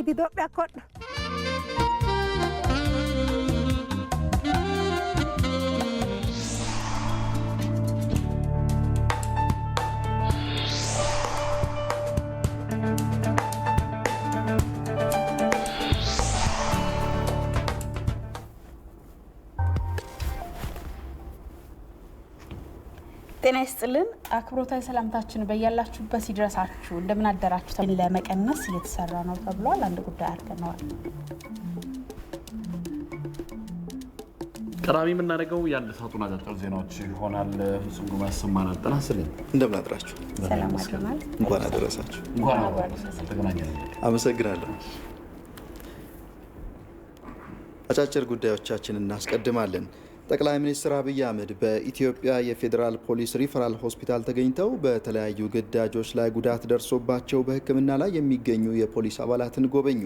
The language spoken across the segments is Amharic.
ኢትዮጵያ ኮድ ጤና ይስጥልን አክብሮታዊ ሰላምታችን በያላችሁበት ይድረሳችሁ እንደምን አደራችሁ ለመቀነስ እየተሰራ ነው ተብሏል አንድ ጉዳይ አድርገናል ቀዳሚ የምናደርገው የአንድ ሰዓቱን አጫጭር ዜናዎች ይሆናል ፍጹም ጉማስማና አጠናስልኝ እንደምን አድራችሁ ሰላም አድርገናል እንኳን አደረሳችሁ እንኳን አደረሳችሁ ተገናኘን አመሰግናለሁ አጫጭር ጉዳዮቻችንን እናስቀድማለን ጠቅላይ ሚኒስትር አብይ አህመድ በኢትዮጵያ የፌዴራል ፖሊስ ሪፈራል ሆስፒታል ተገኝተው በተለያዩ ግዳጆች ላይ ጉዳት ደርሶባቸው በሕክምና ላይ የሚገኙ የፖሊስ አባላትን ጎበኙ።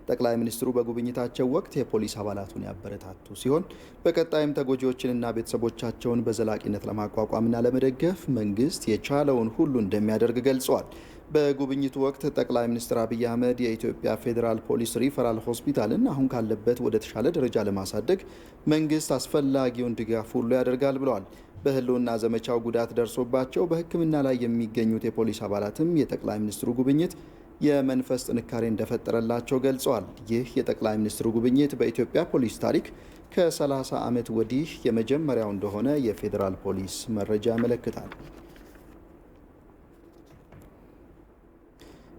ጠቅላይ ሚኒስትሩ በጉብኝታቸው ወቅት የፖሊስ አባላቱን ያበረታቱ ሲሆን በቀጣይም ተጎጂዎችንና ቤተሰቦቻቸውን በዘላቂነት ለማቋቋምና ለመደገፍ መንግስት የቻለውን ሁሉ እንደሚያደርግ ገልጸዋል። በጉብኝቱ ወቅት ጠቅላይ ሚኒስትር አብይ አህመድ የኢትዮጵያ ፌዴራል ፖሊስ ሪፈራል ሆስፒታልን አሁን ካለበት ወደ ተሻለ ደረጃ ለማሳደግ መንግስት አስፈላጊውን ድጋፍ ሁሉ ያደርጋል ብለዋል። በህልውና ዘመቻው ጉዳት ደርሶባቸው በሕክምና ላይ የሚገኙት የፖሊስ አባላትም የጠቅላይ ሚኒስትሩ ጉብኝት የመንፈስ ጥንካሬ እንደፈጠረላቸው ገልጸዋል። ይህ የጠቅላይ ሚኒስትሩ ጉብኝት በኢትዮጵያ ፖሊስ ታሪክ ከ30 ዓመት ወዲህ የመጀመሪያው እንደሆነ የፌዴራል ፖሊስ መረጃ ያመለክታል።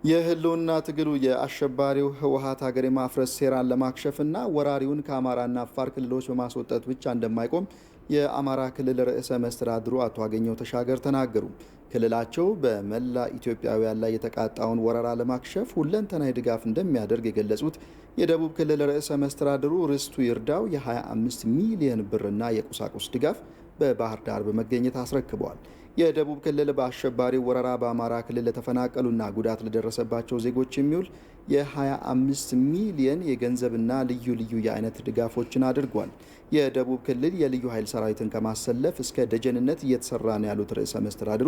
የህልውና ትግሉ የአሸባሪው ህወሓት ሀገር የማፍረስ ሴራን ለማክሸፍና ወራሪውን ከአማራና አፋር ክልሎች በማስወጣት ብቻ እንደማይቆም የአማራ ክልል ርዕሰ መስተዳድሩ አቶ አገኘሁ ተሻገር ተናገሩ። ክልላቸው በመላ ኢትዮጵያውያን ላይ የተቃጣውን ወረራ ለማክሸፍ ሁለንተናዊ ድጋፍ እንደሚያደርግ የገለጹት የደቡብ ክልል ርዕሰ መስተዳድሩ ርስቱ ይርዳው የ25 ሚሊዮን ብርና የቁሳቁስ ድጋፍ በባህር ዳር በመገኘት አስረክበዋል። የደቡብ ክልል በአሸባሪ ወረራ በአማራ ክልል ለተፈናቀሉና ጉዳት ለደረሰባቸው ዜጎች የሚውል የ25 ሚሊዮን የገንዘብና ልዩ ልዩ የአይነት ድጋፎችን አድርጓል። የደቡብ ክልል የልዩ ኃይል ሰራዊትን ከማሰለፍ እስከ ደጀንነት እየተሰራ ነው ያሉት ርዕሰ መስተዳድሩ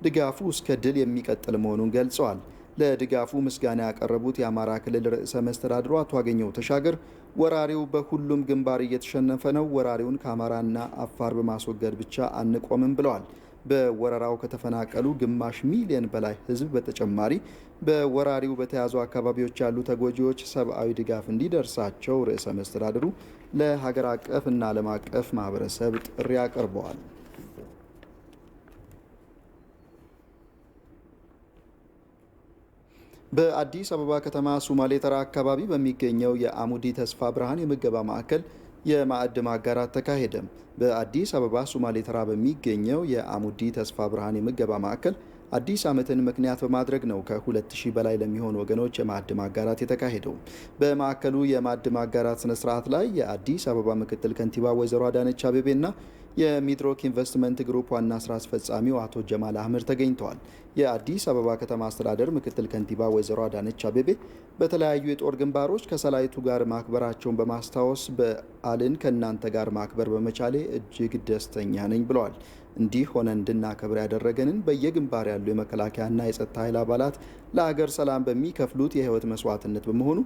ድጋፉ እስከ ድል የሚቀጥል መሆኑን ገልጸዋል። ለድጋፉ ምስጋና ያቀረቡት የአማራ ክልል ርዕሰ መስተዳድሩ አቶ አገኘሁ ተሻገር ወራሪው በሁሉም ግንባር እየተሸነፈ ነው፣ ወራሪውን ከአማራና አፋር በማስወገድ ብቻ አንቆምም ብለዋል። በወረራው ከተፈናቀሉ ግማሽ ሚሊዮን በላይ ሕዝብ በተጨማሪ በወራሪው በተያዙ አካባቢዎች ያሉ ተጎጂዎች ሰብአዊ ድጋፍ እንዲደርሳቸው ርዕሰ መስተዳድሩ ለሀገር አቀፍ እና ዓለም አቀፍ ማህበረሰብ ጥሪ አቅርበዋል። በአዲስ አበባ ከተማ ሱማሌ ተራ አካባቢ በሚገኘው የአሙዲ ተስፋ ብርሃን የምገባ ማዕከል የማዕድ ማጋራት ተካሄደ። በአዲስ አበባ ሱማሌ ተራ በሚገኘው የአሙዲ ተስፋ ብርሃን የምገባ ማዕከል አዲስ ዓመትን ምክንያት በማድረግ ነው ከ2000 በላይ ለሚሆኑ ወገኖች የማዕድ ማጋራት የተካሄደው። በማዕከሉ የማዕድ ማጋራት ስነ ስርዓት ላይ የአዲስ አበባ ምክትል ከንቲባ ወይዘሮ አዳነች አቤቤና የሚድሮክ ኢንቨስትመንት ግሩፕ ዋና ስራ አስፈጻሚው አቶ ጀማል አህመድ ተገኝተዋል። የአዲስ አበባ ከተማ አስተዳደር ምክትል ከንቲባ ወይዘሮ አዳነች አቤቤ በተለያዩ የጦር ግንባሮች ከሰራዊቱ ጋር ማክበራቸውን በማስታወስ በዓልን ከእናንተ ጋር ማክበር በመቻሌ እጅግ ደስተኛ ነኝ ብለዋል። እንዲህ ሆነ እንድናከብር ያደረገንን በየግንባር ያሉ የመከላከያና የጸጥታ ኃይል አባላት ለሀገር ሰላም በሚከፍሉት የህይወት መስዋዕትነት በመሆኑ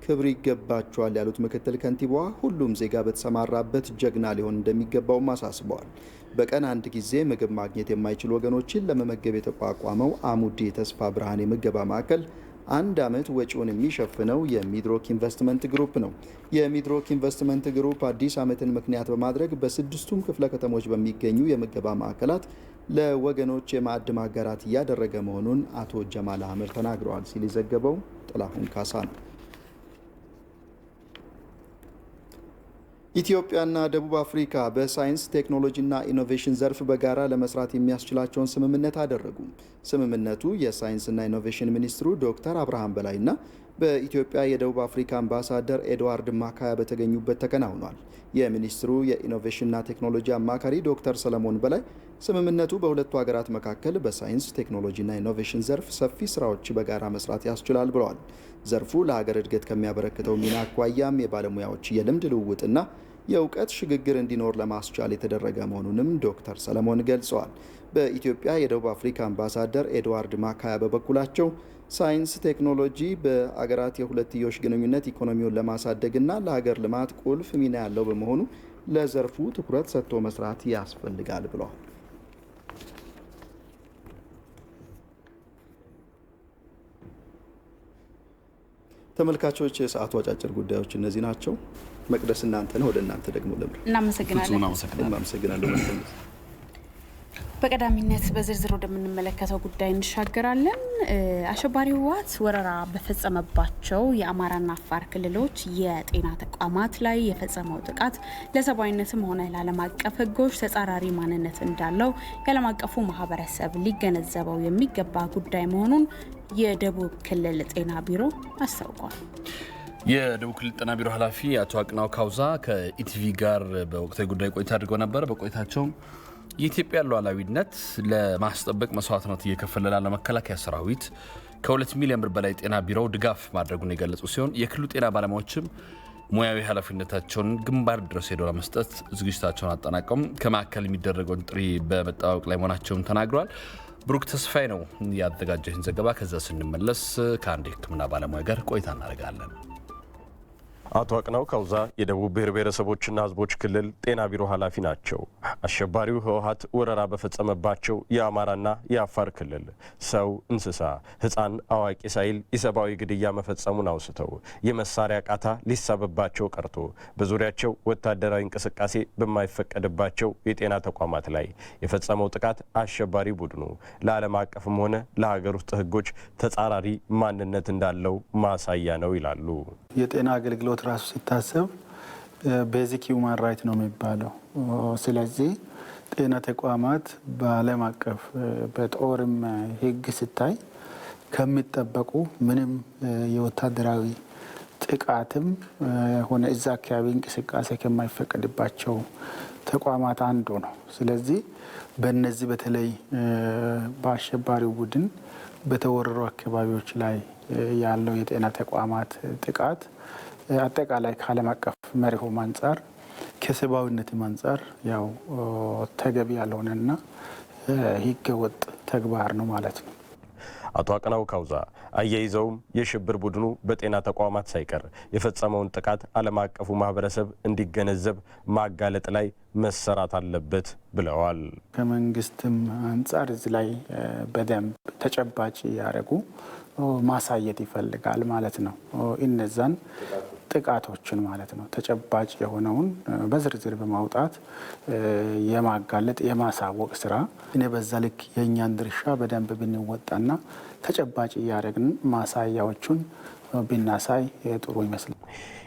ክብር ይገባቸዋል ያሉት ምክትል ከንቲባዋ ሁሉም ዜጋ በተሰማራበት ጀግና ሊሆን እንደሚገባውም አሳስበዋል። በቀን አንድ ጊዜ ምግብ ማግኘት የማይችሉ ወገኖችን ለመመገብ የተቋቋመው አሙዲ ተስፋ ብርሃን የምገባ ማዕከል አንድ ዓመት ወጪውን የሚሸፍነው የሚድሮክ ኢንቨስትመንት ግሩፕ ነው። የሚድሮክ ኢንቨስትመንት ግሩፕ አዲስ ዓመትን ምክንያት በማድረግ በስድስቱም ክፍለ ከተሞች በሚገኙ የምገባ ማዕከላት ለወገኖች የማዕድ ማጋራት እያደረገ መሆኑን አቶ ጀማል አህመድ ተናግረዋል ሲል የዘገበው ጥላሁን ካሳ ነው። ኢትዮጵያና ደቡብ አፍሪካ በሳይንስ ቴክኖሎጂና ኢኖቬሽን ዘርፍ በጋራ ለመስራት የሚያስችላቸውን ስምምነት አደረጉ። ስምምነቱ የሳይንስና ኢኖቬሽን ሚኒስትሩ ዶክተር አብርሃም በላይና በኢትዮጵያ የደቡብ አፍሪካ አምባሳደር ኤድዋርድ ማካያ በተገኙበት ተከናውኗል። የሚኒስትሩ የኢኖቬሽንና ቴክኖሎጂ አማካሪ ዶክተር ሰለሞን በላይ ስምምነቱ በሁለቱ ሀገራት መካከል በሳይንስ ቴክኖሎጂና ኢኖቬሽን ዘርፍ ሰፊ ስራዎች በጋራ መስራት ያስችላል ብለዋል። ዘርፉ ለሀገር እድገት ከሚያበረክተው ሚና አኳያም የባለሙያዎች የልምድ ልውውጥና የእውቀት ሽግግር እንዲኖር ለማስቻል የተደረገ መሆኑንም ዶክተር ሰለሞን ገልጸዋል። በኢትዮጵያ የደቡብ አፍሪካ አምባሳደር ኤድዋርድ ማካያ በበኩላቸው ሳይንስ ቴክኖሎጂ በአገራት የሁለትዮሽ ግንኙነት ኢኮኖሚውን ለማሳደግና ለሀገር ልማት ቁልፍ ሚና ያለው በመሆኑ ለዘርፉ ትኩረት ሰጥቶ መስራት ያስፈልጋል ብለዋል። ተመልካቾች የሰዓቱ አጫጭር ጉዳዮች እነዚህ ናቸው። መቅደስ እናንተ ነው። ወደ እናንተ ደግሞ ለምር እናመሰግናለን። በቀዳሚነት በዝርዝር ወደምንመለከተው ጉዳይ እንሻገራለን። አሸባሪው ህወሓት ወረራ በፈጸመባቸው የአማራና አፋር ክልሎች የጤና ተቋማት ላይ የፈጸመው ጥቃት ለሰብአዊነትም ሆነ ለዓለም አቀፍ ህጎች ተጻራሪ ማንነት እንዳለው የዓለም አቀፉ ማህበረሰብ ሊገነዘበው የሚገባ ጉዳይ መሆኑን የደቡብ ክልል ጤና ቢሮ አስታውቋል። የደቡብ ክልል ጤና ቢሮ ኃላፊ አቶ አቅናው ካውዛ ከኢቲቪ ጋር በወቅታዊ ጉዳይ ቆይታ አድርገው ነበር። በቆይታቸውም የኢትዮጵያ ሉዓላዊነት ለማስጠበቅ መስዋዕትነት እየከፈለ ላለው መከላከያ ሰራዊት ከ2 ሚሊዮን ብር በላይ ጤና ቢሮው ድጋፍ ማድረጉን የገለጹ ሲሆን የክልሉ ጤና ባለሙያዎችም ሙያዊ ኃላፊነታቸውን ግንባር ድረስ ሄደው ለመስጠት ዝግጅታቸውን አጠናቀው ከማዕከል የሚደረገውን ጥሪ በመጠባበቅ ላይ መሆናቸውን ተናግረዋል። ብሩክ ተስፋዬ ነው ያዘጋጀውን ዘገባ። ከዛ ስንመለስ ከአንድ የሕክምና ባለሙያ ጋር ቆይታ እናደርጋለን። አቶ አቅናው ካውዛ የደቡብ ብሔር ብሔረሰቦችና ሕዝቦች ክልል ጤና ቢሮ ኃላፊ ናቸው። አሸባሪው ህወሓት ወረራ በፈጸመባቸው የአማራና የአፋር ክልል ሰው፣ እንስሳ፣ ህፃን፣ አዋቂ ሳይል ኢሰብአዊ ግድያ መፈጸሙን አውስተው የመሳሪያ ቃታ ሊሳብባቸው ቀርቶ በዙሪያቸው ወታደራዊ እንቅስቃሴ በማይፈቀድባቸው የጤና ተቋማት ላይ የፈጸመው ጥቃት አሸባሪ ቡድኑ ለዓለም አቀፍም ሆነ ለሀገር ውስጥ ህጎች ተጻራሪ ማንነት እንዳለው ማሳያ ነው ይላሉ። የጤና አገልግሎት ራሱ ሲታሰብ ቤዚክ ሂውማን ራይት ነው የሚባለው። ስለዚህ ጤና ተቋማት በዓለም አቀፍ በጦርም ህግ ሲታይ ከሚጠበቁ ምንም የወታደራዊ ጥቃትም ሆነ እዛ አካባቢ እንቅስቃሴ ከማይፈቀድባቸው ተቋማት አንዱ ነው። ስለዚህ በእነዚህ በተለይ በአሸባሪው ቡድን በተወረሩ አካባቢዎች ላይ ያለው የጤና ተቋማት ጥቃት አጠቃላይ ከዓለም አቀፍ መርሆም አንጻር ከሰብአዊነትም አንጻር ያው ተገቢ ያልሆነና ህገወጥ ተግባር ነው ማለት ነው። አቶ አቅናው ካውዛ አያይዘውም የሽብር ቡድኑ በጤና ተቋማት ሳይቀር የፈጸመውን ጥቃት ዓለም አቀፉ ማህበረሰብ እንዲገነዘብ ማጋለጥ ላይ መሰራት አለበት ብለዋል። ከመንግስትም አንጻር እዚህ ላይ በደንብ ተጨባጭ ያደረጉ ማሳየት ይፈልጋል ማለት ነው። እነዛን ጥቃቶችን ማለት ነው ተጨባጭ የሆነውን በዝርዝር በማውጣት የማጋለጥ የማሳወቅ ስራ እኔ በዛ ልክ የእኛን ድርሻ በደንብ ብንወጣና ተጨባጭ እያደረግን ማሳያዎቹን ብናሳይ ጥሩ ይመስላል።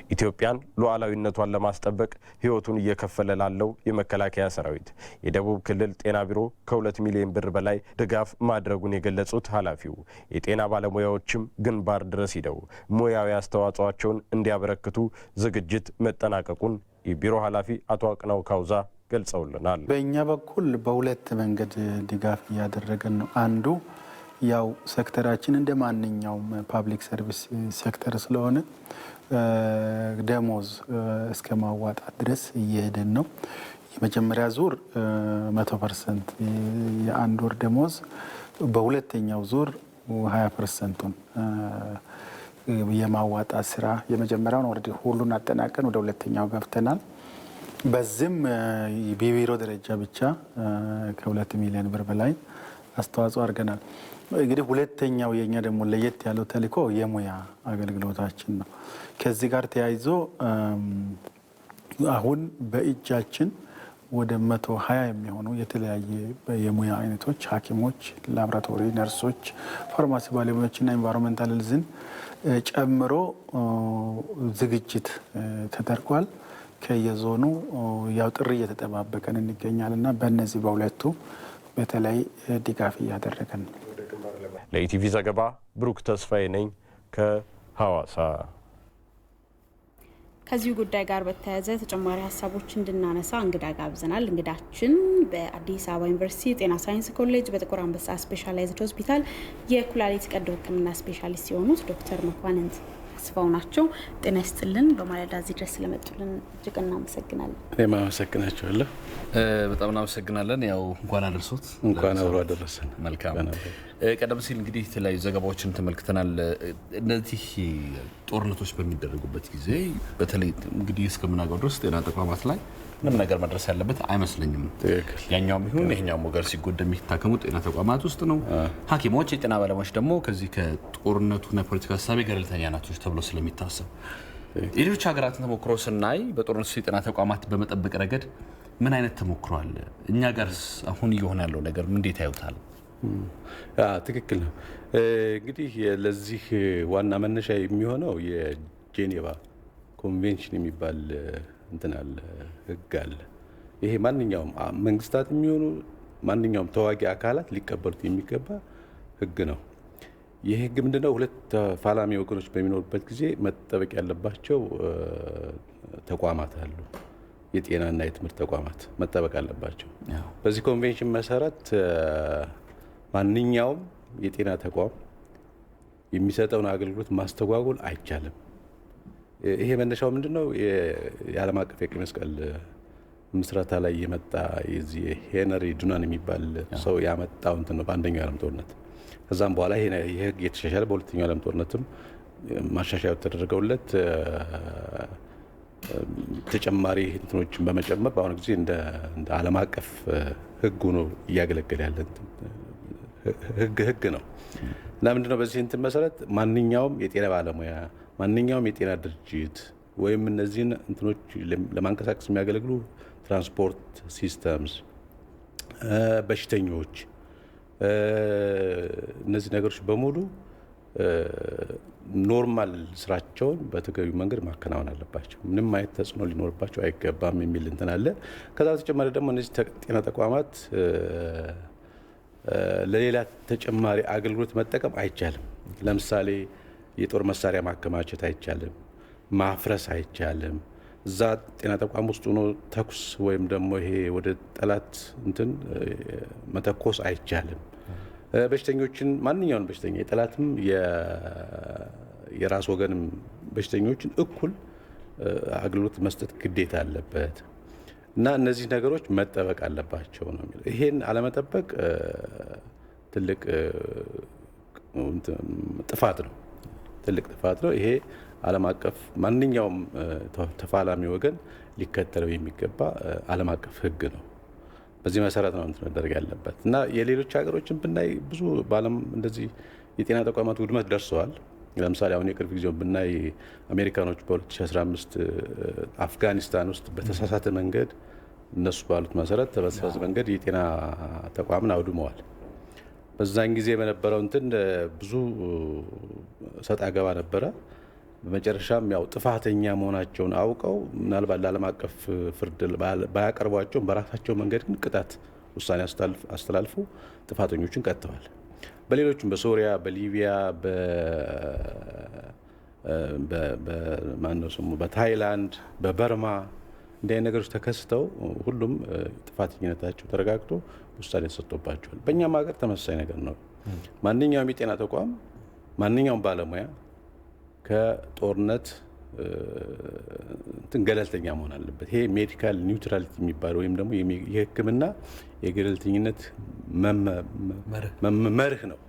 ኢትዮጵያን ሉዓላዊነቷን ለማስጠበቅ ህይወቱን እየከፈለ ላለው የመከላከያ ሰራዊት የደቡብ ክልል ጤና ቢሮ ከ2 ሚሊዮን ብር በላይ ድጋፍ ማድረጉን የገለጹት ኃላፊው የጤና ባለሙያዎችም ግንባር ድረስ ሂደው ሙያዊ አስተዋጽኦአቸውን እንዲያበረክቱ ዝግጅት መጠናቀቁን የቢሮ ኃላፊ አቶ አቅናው ካውዛ ገልጸውልናል። በእኛ በኩል በሁለት መንገድ ድጋፍ እያደረገን ነው። አንዱ ያው ሴክተራችን እንደ ማንኛውም ፓብሊክ ሰርቪስ ሴክተር ስለሆነ ደሞዝ እስከ ማዋጣት ድረስ እየሄድን ነው። የመጀመሪያ ዙር 100% የአንድ ወር ደሞዝ፣ በሁለተኛው ዙር 20%ን የማዋጣት ስራ የመጀመሪያውን ወርድ ሁሉን አጠናቀን ወደ ሁለተኛው ገብተናል። በዚህም በቢሮ ደረጃ ብቻ ከ2 ሚሊዮን ብር በላይ አስተዋጽኦ አድርገናል። እንግዲህ ሁለተኛው የኛ ደግሞ ለየት ያለው ተልእኮ የሙያ አገልግሎታችን ነው። ከዚህ ጋር ተያይዞ አሁን በእጃችን ወደ 120 የሚሆኑ የተለያየ የሙያ አይነቶች ሐኪሞች፣ ላቦራቶሪ ነርሶች፣ ፋርማሲ ባለሙያዎችና ኢንቫይሮንመንታል ሄልዝን ጨምሮ ዝግጅት ተደርጓል። ከየዞኑ ያው ጥሪ እየተጠባበቀን እንገኛልና በእነዚህ በሁለቱ በተለይ ድጋፍ እያደረገን ነው። ለኢቲቪ ዘገባ ብሩክ ተስፋዬ ነኝ ከሐዋሳ። ከዚሁ ጉዳይ ጋር በተያያዘ ተጨማሪ ሀሳቦች እንድናነሳ እንግዳ ጋብዘናል። እንግዳችን በአዲስ አበባ ዩኒቨርሲቲ ጤና ሳይንስ ኮሌጅ በጥቁር አንበሳ ስፔሻላይዝድ ሆስፒታል የኩላሊት ቀዶ ሕክምና ስፔሻሊስት የሆኑት ዶክተር መኳንንት አስፋው ናቸው። ጤና ይስጥልን። በማለዳ እዚህ ድረስ ስለመጡልን እጅግ እናመሰግናለን። እኔም አመሰግናቸዋለሁ። በጣም እናመሰግናለን። ያው እንኳን አደረሶት። እንኳን አብሮ አደረሰን። መልካም። ቀደም ሲል እንግዲህ የተለያዩ ዘገባዎችን ተመልክተናል። እነዚህ ጦርነቶች በሚደረጉበት ጊዜ በተለይ እንግዲህ እስከምናውቀው ድረስ ጤና ተቋማት ላይ ምንም ነገር መድረስ ያለበት አይመስለኝም። ያኛውም ይሁን ይሄኛውም ወገር ሲጎዳ የሚታከሙት ጤና ተቋማት ውስጥ ነው። ሐኪሞች፣ የጤና ባለሙያዎች ደግሞ ከዚህ ከጦርነቱና ፖለቲካ ሀሳቤ ገለልተኛ ናቸው ተብሎ ስለሚታሰብ የሌሎች ሀገራትን ተሞክሮ ስናይ በጦርነቱ የጤና ተቋማት በመጠበቅ ረገድ ምን አይነት ተሞክሮ አለ? እኛ ጋርስ አሁን እየሆነ ያለው ነገር እንዴት ያዩታል? ትክክል ነው። እንግዲህ ለዚህ ዋና መነሻ የሚሆነው የጄኔቫ ኮንቬንሽን የሚባል እንትን አለ፣ ህግ አለ። ይሄ ማንኛውም መንግስታት የሚሆኑ ማንኛውም ተዋጊ አካላት ሊቀበሉት የሚገባ ህግ ነው። ይህ ህግ ምንድነው? ሁለት ተፋላሚ ወገኖች በሚኖሩበት ጊዜ መጠበቅ ያለባቸው ተቋማት አሉ። የጤናና የትምህርት ተቋማት መጠበቅ አለባቸው። በዚህ ኮንቬንሽን መሰረት ማንኛውም የጤና ተቋም የሚሰጠውን አገልግሎት ማስተጓጎል አይቻልም። ይሄ መነሻው ምንድነው? የዓለም አቀፍ የቀይ መስቀል ምስረታ ላይ የመጣ የዚህ ሄነሪ ዱናን የሚባል ሰው ያመጣው እንትን ነው በአንደኛው የዓለም ጦርነት። ከዛም በኋላ ይሄ ህግ የተሻሻለ በሁለተኛው የዓለም ጦርነትም ማሻሻያው ተደረገውለት ተጨማሪ እንትኖችን በመጨመር በአሁኑ ጊዜ እንደ ዓለም አቀፍ ህግ ሆኖ እያገለገለ ያለ ህግ ነው እና ምንድነው በዚህ እንትን መሰረት ማንኛውም የጤና ባለሙያ ማንኛውም የጤና ድርጅት ወይም እነዚህን እንትኖች ለማንቀሳቀስ የሚያገለግሉ ትራንስፖርት ሲስተምስ፣ በሽተኞች፣ እነዚህ ነገሮች በሙሉ ኖርማል ስራቸውን በተገቢው መንገድ ማከናወን አለባቸው። ምንም አይነት ተጽዕኖ ሊኖርባቸው አይገባም የሚል እንትን አለ። ከዛ በተጨማሪ ደግሞ እነዚህ ጤና ተቋማት ለሌላ ተጨማሪ አገልግሎት መጠቀም አይቻልም። ለምሳሌ የጦር መሳሪያ ማከማቸት አይቻልም፣ ማፍረስ አይቻልም። እዛ ጤና ተቋም ውስጥ ሆኖ ተኩስ ወይም ደግሞ ይሄ ወደ ጠላት እንትን መተኮስ አይቻልም። በሽተኞችን ማንኛውን በሽተኛ የጠላትም የራስ ወገንም በሽተኞችን እኩል አገልግሎት መስጠት ግዴታ አለበት እና እነዚህ ነገሮች መጠበቅ አለባቸው ነው የሚለው። ይሄን አለመጠበቅ ትልቅ ጥፋት ነው፣ ትልቅ ጥፋት ነው። ይሄ ዓለም አቀፍ ማንኛውም ተፋላሚ ወገን ሊከተለው የሚገባ ዓለም አቀፍ ሕግ ነው። በዚህ መሰረት ነው እንትን መደረግ ያለበት እና የሌሎች ሀገሮችን ብናይ ብዙ በዓለም እንደዚህ የጤና ተቋማት ውድመት ደርሰዋል። ለምሳሌ አሁን የቅርብ ጊዜው ብናይ አሜሪካኖች በ2015 አፍጋኒስታን ውስጥ በተሳሳተ መንገድ እነሱ ባሉት መሰረት በተሳሳተ መንገድ የጤና ተቋምን አውድመዋል። በዛን ጊዜ በነበረው እንትን ብዙ ሰጣ ገባ ነበረ። በመጨረሻም ያው ጥፋተኛ መሆናቸውን አውቀው ምናልባት ለዓለም አቀፍ ፍርድ ባያቀርቧቸውም በራሳቸው መንገድ ግን ቅጣት ውሳኔ አስተላልፎ ጥፋተኞችን ቀጥተዋል። በሌሎችም በሶሪያ፣ በሊቢያ፣ በታይላንድ፣ በበርማ እንዲህ አይነት ነገሮች ተከስተው ሁሉም ጥፋተኝነታቸው ተረጋግጦ ውሳኔ ተሰጥቶባቸዋል። በእኛም ሀገር ተመሳሳይ ነገር ነው። ማንኛውም የጤና ተቋም ማንኛውም ባለሙያ ከጦርነት ገለልተኛ መሆን አለበት። ይሄ ሜዲካል ኒውትራሊቲ የሚባለው ወይም ደግሞ የሕክምና የገለልተኝነት መርህ ነው።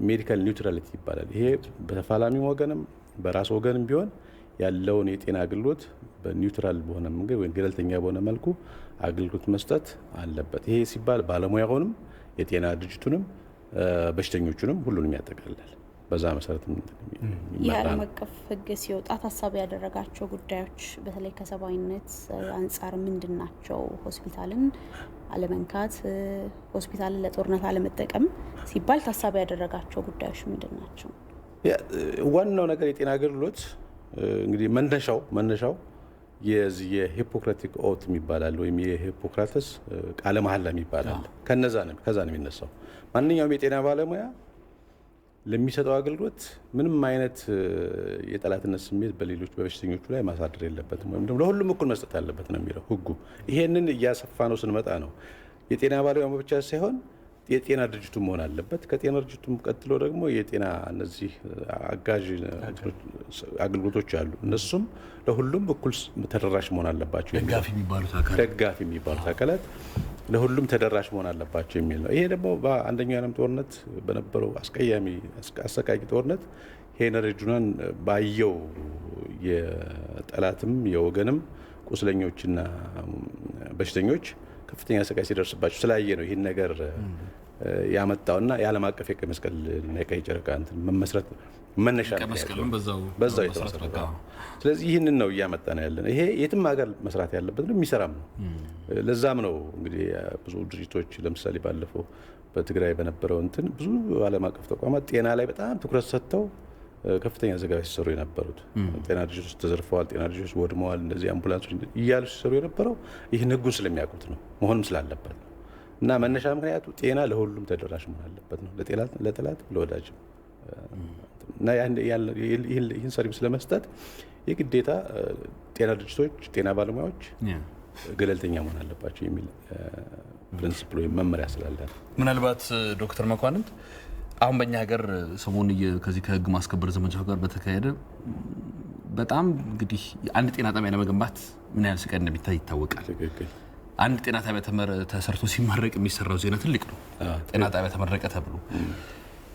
ሜዲካል ኒውትራሊቲ ይባላል። ይሄ በተፋላሚ ወገንም በራስ ወገንም ቢሆን ያለውን የጤና አገልግሎት በኒውትራል በሆነ መንገድ ወይም ገለልተኛ በሆነ መልኩ አገልግሎት መስጠት አለበት። ይሄ ሲባል ባለሙያውንም የጤና ድርጅቱንም በሽተኞቹንም ሁሉንም ያጠቃልላል። በዛ መሰረት የዓለም አቀፍ ሕግ ሲወጣ ታሳቢ ያደረጋቸው ጉዳዮች በተለይ ከሰብአዊነት አንጻር ምንድን ናቸው? ሆስፒታልን አለመንካት፣ ሆስፒታልን ለጦርነት አለመጠቀም ሲባል ታሳቢ ያደረጋቸው ጉዳዮች ምንድን ናቸው? ዋናው ነገር የጤና አገልግሎት እንግዲህ መነሻው የዚህ የሂፖክራቲክ ኦት የሚባላል ወይም የሂፖክራተስ ቃለ መሐላ የሚባላል ከዛ ነው የሚነሳው። ማንኛውም የጤና ባለሙያ ለሚሰጠው አገልግሎት ምንም አይነት የጠላትነት ስሜት በሌሎች በበሽተኞቹ ላይ ማሳደር የለበትም ወይም ደግሞ ለሁሉም እኩል መስጠት አለበት ነው የሚለው ህጉ። ይሄንን እያሰፋ ነው ስንመጣ ነው የጤና ባለሙያ ብቻ ሳይሆን የጤና ድርጅቱ መሆን አለበት። ከጤና ድርጅቱም ቀጥሎ ደግሞ የጤና እነዚህ አጋዥ አገልግሎቶች አሉ። እነሱም ለሁሉም እኩል ተደራሽ መሆን አለባቸው። ደጋፊ የሚባሉት አካላት ለሁሉም ተደራሽ መሆን አለባቸው የሚል ነው። ይሄ ደግሞ በአንደኛው የዓለም ጦርነት በነበረው አሰቃቂ ጦርነት ሄነሪ ጁናን ባየው የጠላትም የወገንም ቁስለኞችና በሽተኞች ከፍተኛ ስቃይ ሲደርስባቸው ስላየ ነው ይህን ነገር ያመጣውና የዓለም አቀፍ የቀይ መስቀልና የቀይ ጨረቃ መመስረት መነሻ በዛው የተመሰረተ። ስለዚህ ይህንን ነው እያመጣ ነው ያለን። ይሄ የትም ሀገር መስራት ያለበት ነው፣ የሚሰራም ነው። ለዛም ነው እንግዲህ ብዙ ድርጅቶች ለምሳሌ ባለፈው በትግራይ በነበረው ብዙ ዓለም አቀፍ ተቋማት ጤና ላይ በጣም ትኩረት ሰጥተው ከፍተኛ ዘገባ ሲሰሩ የነበሩት። ጤና ድርጅቶች ተዘርፈዋል፣ ጤና ድርጅቶች ወድመዋል፣ እነዚህ አምቡላንሶች እያሉ ሲሰሩ የነበረው ይህን ህጉን ስለሚያውቁት ነው፣ መሆንም ስላለበት ነው። እና መነሻ ምክንያቱ ጤና ለሁሉም ተደራሽ መሆን አለበት ነው፣ ለጠላት ለወዳጅም። እና ይህን ሰርቪስ ለመስጠት የግዴታ ጤና ድርጅቶች፣ ጤና ባለሙያዎች ገለልተኛ መሆን አለባቸው የሚል ፕሪንሲፕል ወይም መመሪያ ስላለ ነው። ምናልባት ዶክተር መኳንንት አሁን በእኛ ሀገር ሰሞኑን ከዚህ ከህግ ማስከበር ዘመቻው ጋር በተካሄደ በጣም እንግዲህ አንድ ጤና ጣቢያ ለመገንባት ምን ያህል ስቃይ እንደሚታይ ይታወቃል። አንድ ጤና ጣቢያ ተሰርቶ ሲመረቅ የሚሰራው ዜና ትልቅ ነው። ጤና ጣቢያ ተመረቀ ተብሎ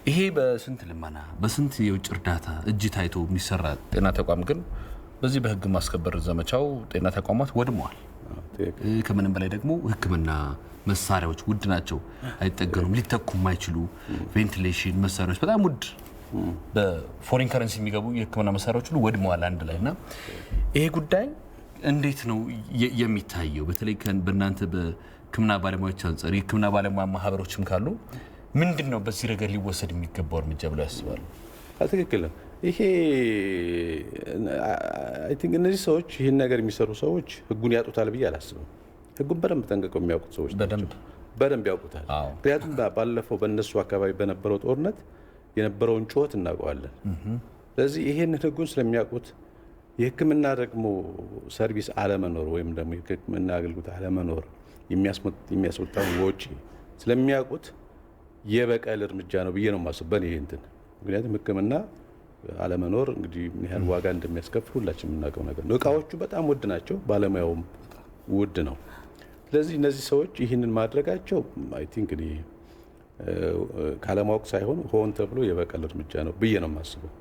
ይሄ በስንት ልመና በስንት የውጭ እርዳታ እጅ ታይቶ የሚሰራ ጤና ተቋም ግን በዚህ በህግ ማስከበር ዘመቻው ጤና ተቋማት ወድመዋል። ከምንም በላይ ደግሞ ህክምና መሳሪያዎች ውድ ናቸው፣ አይጠገኑም፣ ሊተኩ የማይችሉ ቬንቲሌሽን መሳሪያዎች በጣም ውድ በፎሪን ከረንሲ የሚገቡ የህክምና መሳሪያዎች ሁሉ ወድመዋል አንድ ላይ እና ይሄ ጉዳይ እንዴት ነው የሚታየው? በተለይ በእናንተ በህክምና ባለሙያዎች አንጻር የህክምና ባለሙያ ማህበሮችም ካሉ ምንድን ነው በዚህ ረገድ ሊወሰድ የሚገባው እርምጃ ብለው ያስባሉ? ትክክል ነው። ይሄ አይ ቲንክ እነዚህ ሰዎች ይህን ነገር የሚሰሩ ሰዎች ህጉን ያጡታል ብዬ አላስብም። ህጉን በደንብ ጠንቅቀው የሚያውቁት ሰዎች በደንብ ያውቁታል። ምክንያቱም ባለፈው በእነሱ አካባቢ በነበረው ጦርነት የነበረውን ጩኸት እናውቀዋለን። ስለዚህ ይሄንን ህጉን ስለሚያውቁት የህክምና ደግሞ ሰርቪስ አለመኖር ወይም ደግሞ የህክምና አገልግሎት አለመኖር የሚያስወጣውን ወጪ ስለሚያውቁት የበቀል እርምጃ ነው ብዬ ነው የማስበው ይሄ ምክንያቱም ህክምና አለመኖር እንግዲህ ምን ያህል ዋጋ እንደሚያስከፍል ሁላችንም የምናውቀው ነገር ነው። እቃዎቹ በጣም ውድ ናቸው፣ ባለሙያውም ውድ ነው። ስለዚህ እነዚህ ሰዎች ይህንን ማድረጋቸው አይ ቲንክ እኔ ካለማወቅ ሳይሆን ሆን ተብሎ የበቀል እርምጃ ነው ብዬ ነው የማስበው።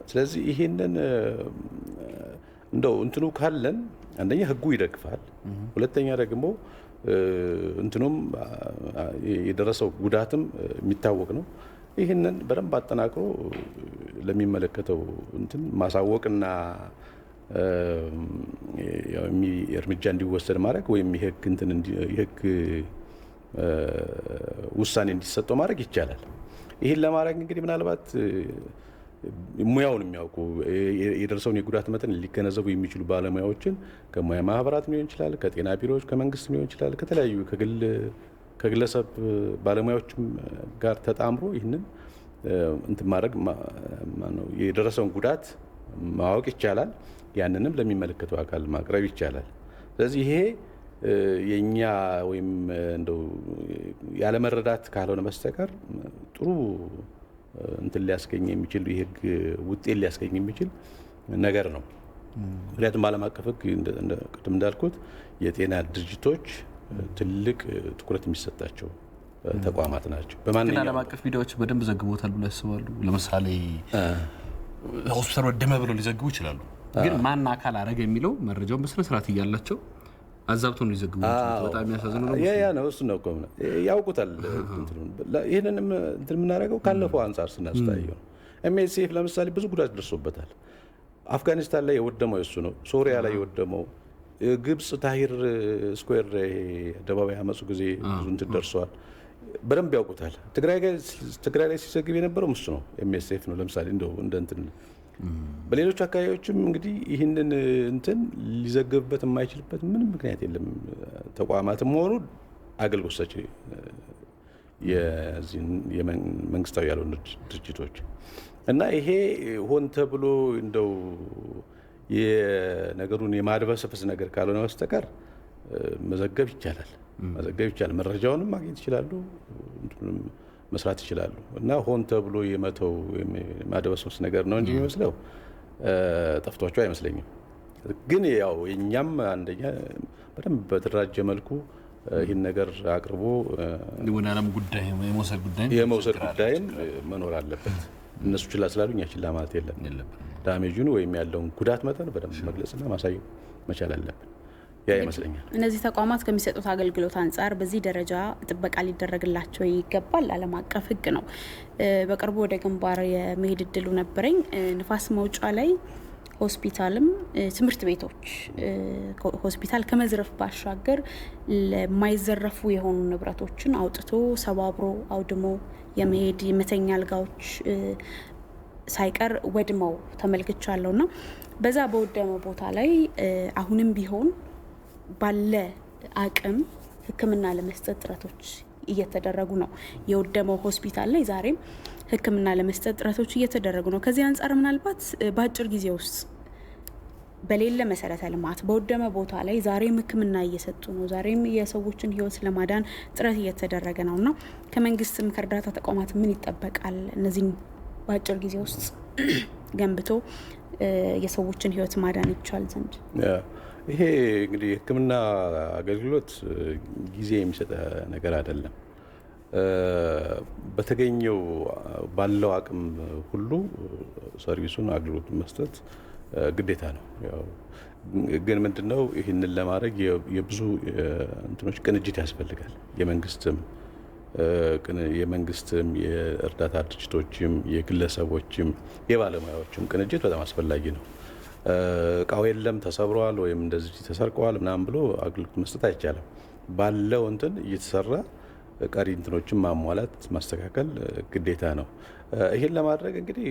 ስለዚህ ይህንን እንደው እንትኑ ካለን አንደኛ ህጉ ይደግፋል፣ ሁለተኛ ደግሞ እንትኑም የደረሰው ጉዳትም የሚታወቅ ነው። ይህንን በደንብ አጠናክሮ ለሚመለከተው ማሳወቅና እርምጃ እንዲወሰድ ማድረግ ወይም የህግ ውሳኔ እንዲሰጠው ማድረግ ይቻላል። ይህን ለማድረግ እንግዲህ ምናልባት ሙያውን የሚያውቁ የደረሰውን የጉዳት መጠን ሊገነዘቡ የሚችሉ ባለሙያዎችን ከሙያ ማህበራት ሊሆን ይችላል፣ ከጤና ቢሮዎች፣ ከመንግስት ሊሆን ይችላል፣ ከተለያዩ ከግለሰብ ባለሙያዎችም ጋር ተጣምሮ ይህንን ማድረግ የደረሰውን ጉዳት ማወቅ ይቻላል። ያንንም ለሚመለከተው አካል ማቅረብ ይቻላል። ስለዚህ ይሄ የኛ ወይም እንደው ያለመረዳት ካልሆነ በስተቀር ጥሩ ሊያስገኝ የሚችል የህግ ውጤት ሊያስገኝ የሚችል ነገር ነው። ምክንያቱም ዓለም አቀፍ ህግ ቅድም እንዳልኩት የጤና ድርጅቶች ትልቅ ትኩረት የሚሰጣቸው ተቋማት ናቸው። ግን ዓለም አቀፍ ሚዲያዎች በደንብ ዘግቦታል ብለው ያስባሉ? ለምሳሌ ሆስፒታል ወደመ ብለው ሊዘግቡ ይችላሉ። ግን ማን አካል አረገ የሚለው መረጃውን በስነ ስርዓት እያላቸው አዛብተው ሊዘግቡ ይችላሉ። በጣም የሚያሳዝነው ነው። ያ ነው እሱ ነው ቆም ያውቁታል። ይሄንንም የምናደርገው ካለፈው አንጻር ስናስተያየው ኤምኤስኤፍ ለምሳሌ ብዙ ጉዳት ደርሶበታል። አፍጋኒስታን ላይ የወደመው እሱ ነው። ሶሪያ ላይ የወደመው፣ ግብጽ ታሂር ስኩዌር አደባባይ አመጹ ጊዜ ብዙ ደርሷል። በደንብ ያውቁታል። ትግራይ ላይ ሲዘግብ የነበረው እሱ ነው፣ ኤምኤስኤፍ ነው። ለምሳሌ እንደ በሌሎች አካባቢዎችም እንግዲህ ይህንን ሊዘግብበት የማይችልበት ምንም ምክንያት የለም። ተቋማትም ሆኑ አገልግሎት ሰጪ መንግስታዊ ያልሆኑ ድርጅቶች እና ይሄ ሆን ተብሎ እንደው የነገሩን የማድበስበስ ነገር ካልሆነ በስተቀር መዘገብ ይቻላል። መዘገብ ይቻላል። መረጃውንም ማግኘት ይችላሉ፣ መስራት ይችላሉ። እና ሆን ተብሎ የመተው ማደበስበስ ነገር ነው እንጂ የሚመስለው ጠፍቷቸው አይመስለኝም። ግን ያው የኛም አንደኛ በደንብ በተደራጀ መልኩ ይህን ነገር አቅርቦ ወደ ዓለም ጉዳይ የመውሰድ ጉዳይም መኖር አለበት። እነሱ ችላ ስላሉ እኛ ችላ ማለት የለም። ዳሜጁን ወይም ያለውን ጉዳት መጠን በደንብ መግለጽና ማሳየት መቻል አለብን። ያ ይመስለኛል። እነዚህ ተቋማት ከሚሰጡት አገልግሎት አንጻር በዚህ ደረጃ ጥበቃ ሊደረግላቸው ይገባል። ዓለም አቀፍ ሕግ ነው። በቅርቡ ወደ ግንባር የመሄድ እድሉ ነበረኝ። ንፋስ መውጫ ላይ ሆስፒታልም ትምህርት ቤቶች ሆስፒታል ከመዝረፍ ባሻገር ለማይዘረፉ የሆኑ ንብረቶችን አውጥቶ ሰባብሮ አውድሞ የመሄድ የመተኛ አልጋዎች ሳይቀር ወድመው ተመልክቻለሁና በዛ በወደመ ቦታ ላይ አሁንም ቢሆን ባለ አቅም ሕክምና ለመስጠት ጥረቶች እየተደረጉ ነው። የወደመው ሆስፒታል ላይ ዛሬም ሕክምና ለመስጠት ጥረቶች እየተደረጉ ነው። ከዚህ አንጻር ምናልባት በአጭር ጊዜ ውስጥ በሌለ መሰረተ ልማት በወደመ ቦታ ላይ ዛሬም ሕክምና እየሰጡ ነው። ዛሬም የሰዎችን ሕይወት ለማዳን ጥረት እየተደረገ ነውና ከመንግስትም ከእርዳታ ተቋማት ምን ይጠበቃል? እነዚህን በአጭር ጊዜ ውስጥ ገንብቶ የሰዎችን ሕይወት ማዳን ይቻል ዘንድ ይሄ እንግዲህ የህክምና አገልግሎት ጊዜ የሚሰጥ ነገር አይደለም። በተገኘው ባለው አቅም ሁሉ ሰርቪሱን አገልግሎት መስጠት ግዴታ ነው። ያው ግን ምንድነው ይህንን ለማድረግ የብዙ እንትኖች ቅንጅት ያስፈልጋል። የመንግስትም የእርዳታ ድርጅቶችም የግለሰቦችም የባለሙያዎችም ቅንጅት በጣም አስፈላጊ ነው። እቃው የለም ተሰብሯል ወይም እንደዚህ ተሰርቀዋል ምናምን ብሎ አገልግሎት መስጠት አይቻልም። ባለው እንትን እየተሰራ ቀሪ እንትኖችን ማሟላት ማስተካከል ግዴታ ነው። ይህን ለማድረግ እንግዲህ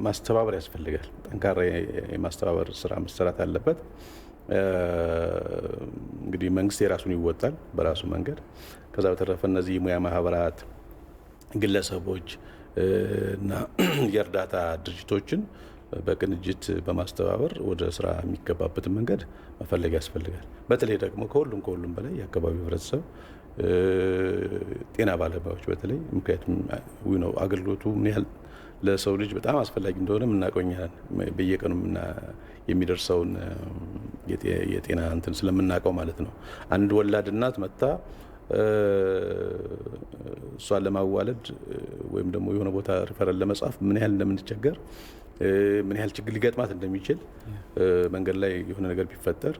ማስተባበር ያስፈልጋል። ጠንካራ የማስተባበር ስራ መሰራት አለበት። እንግዲህ መንግስት የራሱን ይወጣል በራሱ መንገድ። ከዛ በተረፈ እነዚህ የሙያ ማህበራት፣ ግለሰቦች እና የእርዳታ ድርጅቶችን በቅንጅት በማስተባበር ወደ ስራ የሚገባበትን መንገድ መፈለግ ያስፈልጋል። በተለይ ደግሞ ከሁሉም በላይ የአካባቢው ህብረተሰብ፣ ጤና ባለሙያዎች በተለይ ምክንያቱም አገልግሎቱ ምን ያህል ለሰው ልጅ በጣም አስፈላጊ እንደሆነ የምናውቀኛለን። በየቀኑ የሚደርሰውን የጤና እንትን ስለምናውቀው ማለት ነው። አንድ ወላድ እናት መጣ እሷን ለማዋለድ ወይም ደግሞ የሆነ ቦታ ሪፈረል ለመጻፍ ምን ያህል እንደምንቸገር ምን ያህል ችግር ሊገጥማት እንደሚችል መንገድ ላይ የሆነ ነገር ቢፈጠር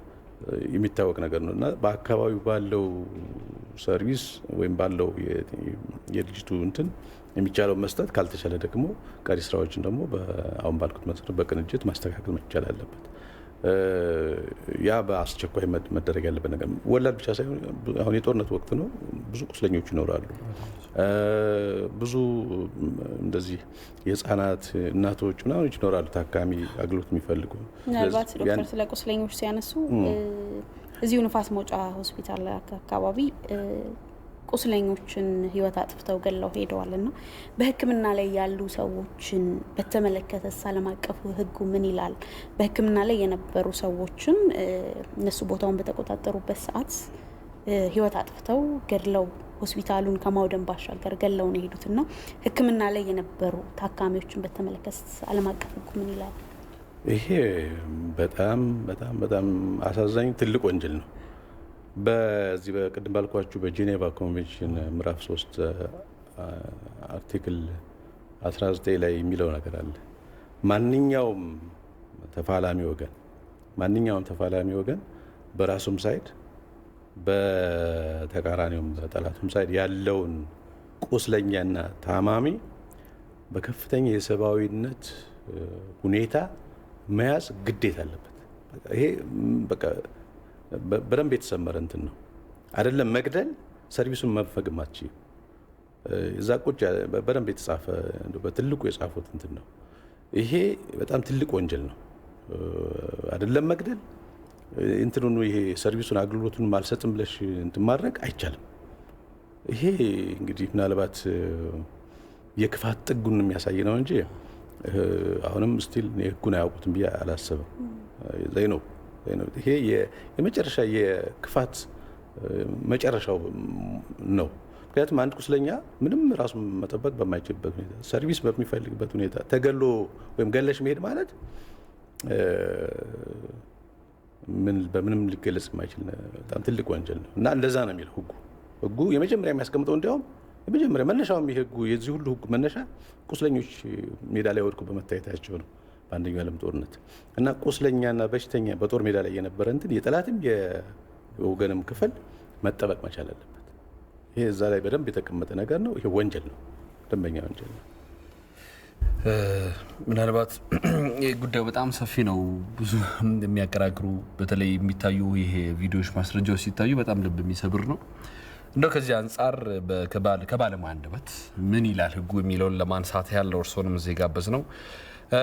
የሚታወቅ ነገር ነው እና በአካባቢው ባለው ሰርቪስ ወይም ባለው የድርጅቱ እንትን የሚቻለው መስጠት ካልተቻለ ደግሞ ቀሪ ስራዎችን ደግሞ አሁን ባልኩት መሰረት በቅንጅት ማስተካከል መቻል አለበት። ያ በአስቸኳይ መደረግ ያለበት ነገር ወላድ ብቻ ሳይሆን አሁን የጦርነት ወቅት ነው። ብዙ ቁስለኞች ይኖራሉ። ብዙ እንደዚህ የህፃናት እናቶች ምናምን ይኖራሉ ታካሚ አገልግሎት የሚፈልጉ። ምናልባት ዶክተር ስለ ቁስለኞች ሲያነሱ እዚሁ ንፋስ መውጫ ሆስፒታል አካባቢ ቁስለኞችን ህይወት አጥፍተው ገለው ሄደዋልና በህክምና ላይ ያሉ ሰዎችን በተመለከተ ዓለም አቀፉ ህጉ ምን ይላል? በህክምና ላይ የነበሩ ሰዎችን እነሱ ቦታውን በተቆጣጠሩበት ሰዓት ህይወት አጥፍተው ገድለው ሆስፒታሉን ከማውደም ባሻገር ገለው ነው የሄዱትና ህክምና ላይ የነበሩ ታካሚዎችን በተመለከተ ዓለም አቀፍ ህጉ ምን ይላል? ይሄ በጣም በጣም በጣም አሳዛኝ ትልቅ ወንጀል ነው። በዚህ በቅድም ባልኳችሁ በጄኔቫ ኮንቬንሽን ምዕራፍ 3 አርቲክል 19 ላይ የሚለው ነገር አለ። ማንኛውም ተፋላሚ ወገን በራሱም ሳይድ በተቃራኒውም በጠላቱም ሳይድ ያለውን ቁስለኛና ታማሚ በከፍተኛ የሰብአዊነት ሁኔታ መያዝ ግዴታ አለበት። ይሄ በቃ በደንብ የተሰመረ እንትን ነው አይደለም። መግደል ሰርቪሱን መፈግም አትችይም። እዛ ቁጭ በደንብ የተጻፈ በትልቁ የጻፉት እንትን ነው። ይሄ በጣም ትልቅ ወንጀል ነው። አይደለም መግደል እንትኑን ይሄ ሰርቪሱን አገልግሎቱን ማልሰጥም ብለሽ እንትን ማድረግ አይቻልም። ይሄ እንግዲህ ምናልባት የክፋት ጥጉን የሚያሳይ ነው እንጂ አሁንም ስቲል ህጉን አያውቁትም ብዬ አላስብም። ይሄ የመጨረሻ የክፋት መጨረሻው ነው። ምክንያቱም አንድ ቁስለኛ ምንም ራሱን መጠበቅ በማይችልበት ሁኔታ ሰርቪስ በሚፈልግበት ሁኔታ ተገሎ ወይም ገለሽ መሄድ ማለት በምንም ሊገለጽ የማይችል በጣም ትልቅ ወንጀል ነው እና እንደዛ ነው የሚለው ህጉ የመጀመሪያ የሚያስቀምጠው እንዲያውም የመጀመሪያ መነሻውም ህጉ የዚህ ሁሉ ህጉ መነሻ ቁስለኞች ሜዳ ላይ ወድቁ በመታየታቸው ነው በአንደኛው ዓለም ጦርነት እና ቁስለኛና በሽተኛ በጦር ሜዳ ላይ የነበረ እንትን የጠላትም የወገንም ክፍል መጠበቅ መቻል አለበት። ይሄ እዛ ላይ በደንብ የተቀመጠ ነገር ነው። ይሄ ወንጀል ነው፣ ደንበኛ ወንጀል ነው። ምናልባት ጉዳዩ በጣም ሰፊ ነው። ብዙ የሚያከራክሩ በተለይ የሚታዩ ይሄ ቪዲዮዎች ማስረጃዎች ሲታዩ በጣም ልብ የሚሰብር ነው። እንደው ከዚህ አንጻር ከባለሙያ አንደበት ምን ይላል ህጉ የሚለውን ለማንሳት ያለው እርስዎንም እዚህ ጋበዝ ነው።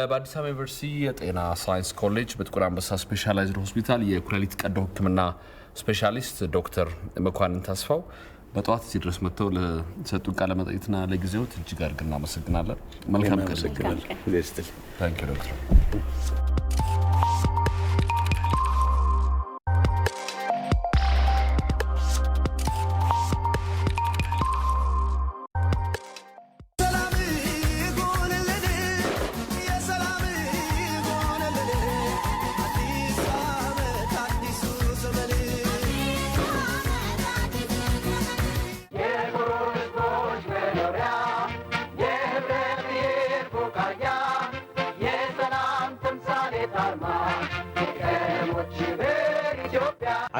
በአዲስ አበባ ዩኒቨርሲቲ የጤና ሳይንስ ኮሌጅ በጥቁር አንበሳ ስፔሻላይዝድ ሆስፒታል የኩላሊት ቀዶ ሕክምና ስፔሻሊስት ዶክተር መኳንን ተስፋው በጠዋት እዚህ ድረስ መጥተው ለሰጡን ቃለ መጠይቅና ለጊዜው እጅግ አድርገን እናመሰግናለን። መልካም ቀን። ታንክ ዩ ዶክተር።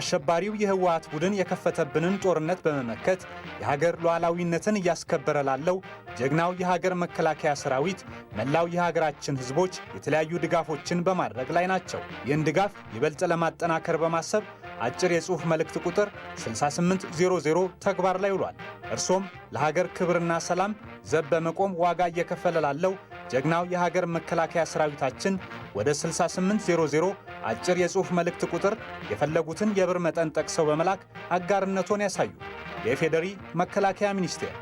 አሸባሪው የህወሓት ቡድን የከፈተብንን ጦርነት በመመከት የሀገር ሉዓላዊነትን እያስከበረ ላለው ጀግናው የሀገር መከላከያ ሰራዊት መላው የሀገራችን ህዝቦች የተለያዩ ድጋፎችን በማድረግ ላይ ናቸው። ይህን ድጋፍ ይበልጥ ለማጠናከር በማሰብ አጭር የጽሑፍ መልእክት ቁጥር 6800 ተግባር ላይ ውሏል። እርሶም ለሀገር ክብርና ሰላም ዘብ በመቆም ዋጋ እየከፈለ ላለው ጀግናው የሀገር መከላከያ ሰራዊታችን ወደ 6800 አጭር የጽሑፍ መልእክት ቁጥር የፈለጉትን የብር መጠን ጠቅሰው በመላክ አጋርነቶን ያሳዩ። የኢፌዴሪ መከላከያ ሚኒስቴር።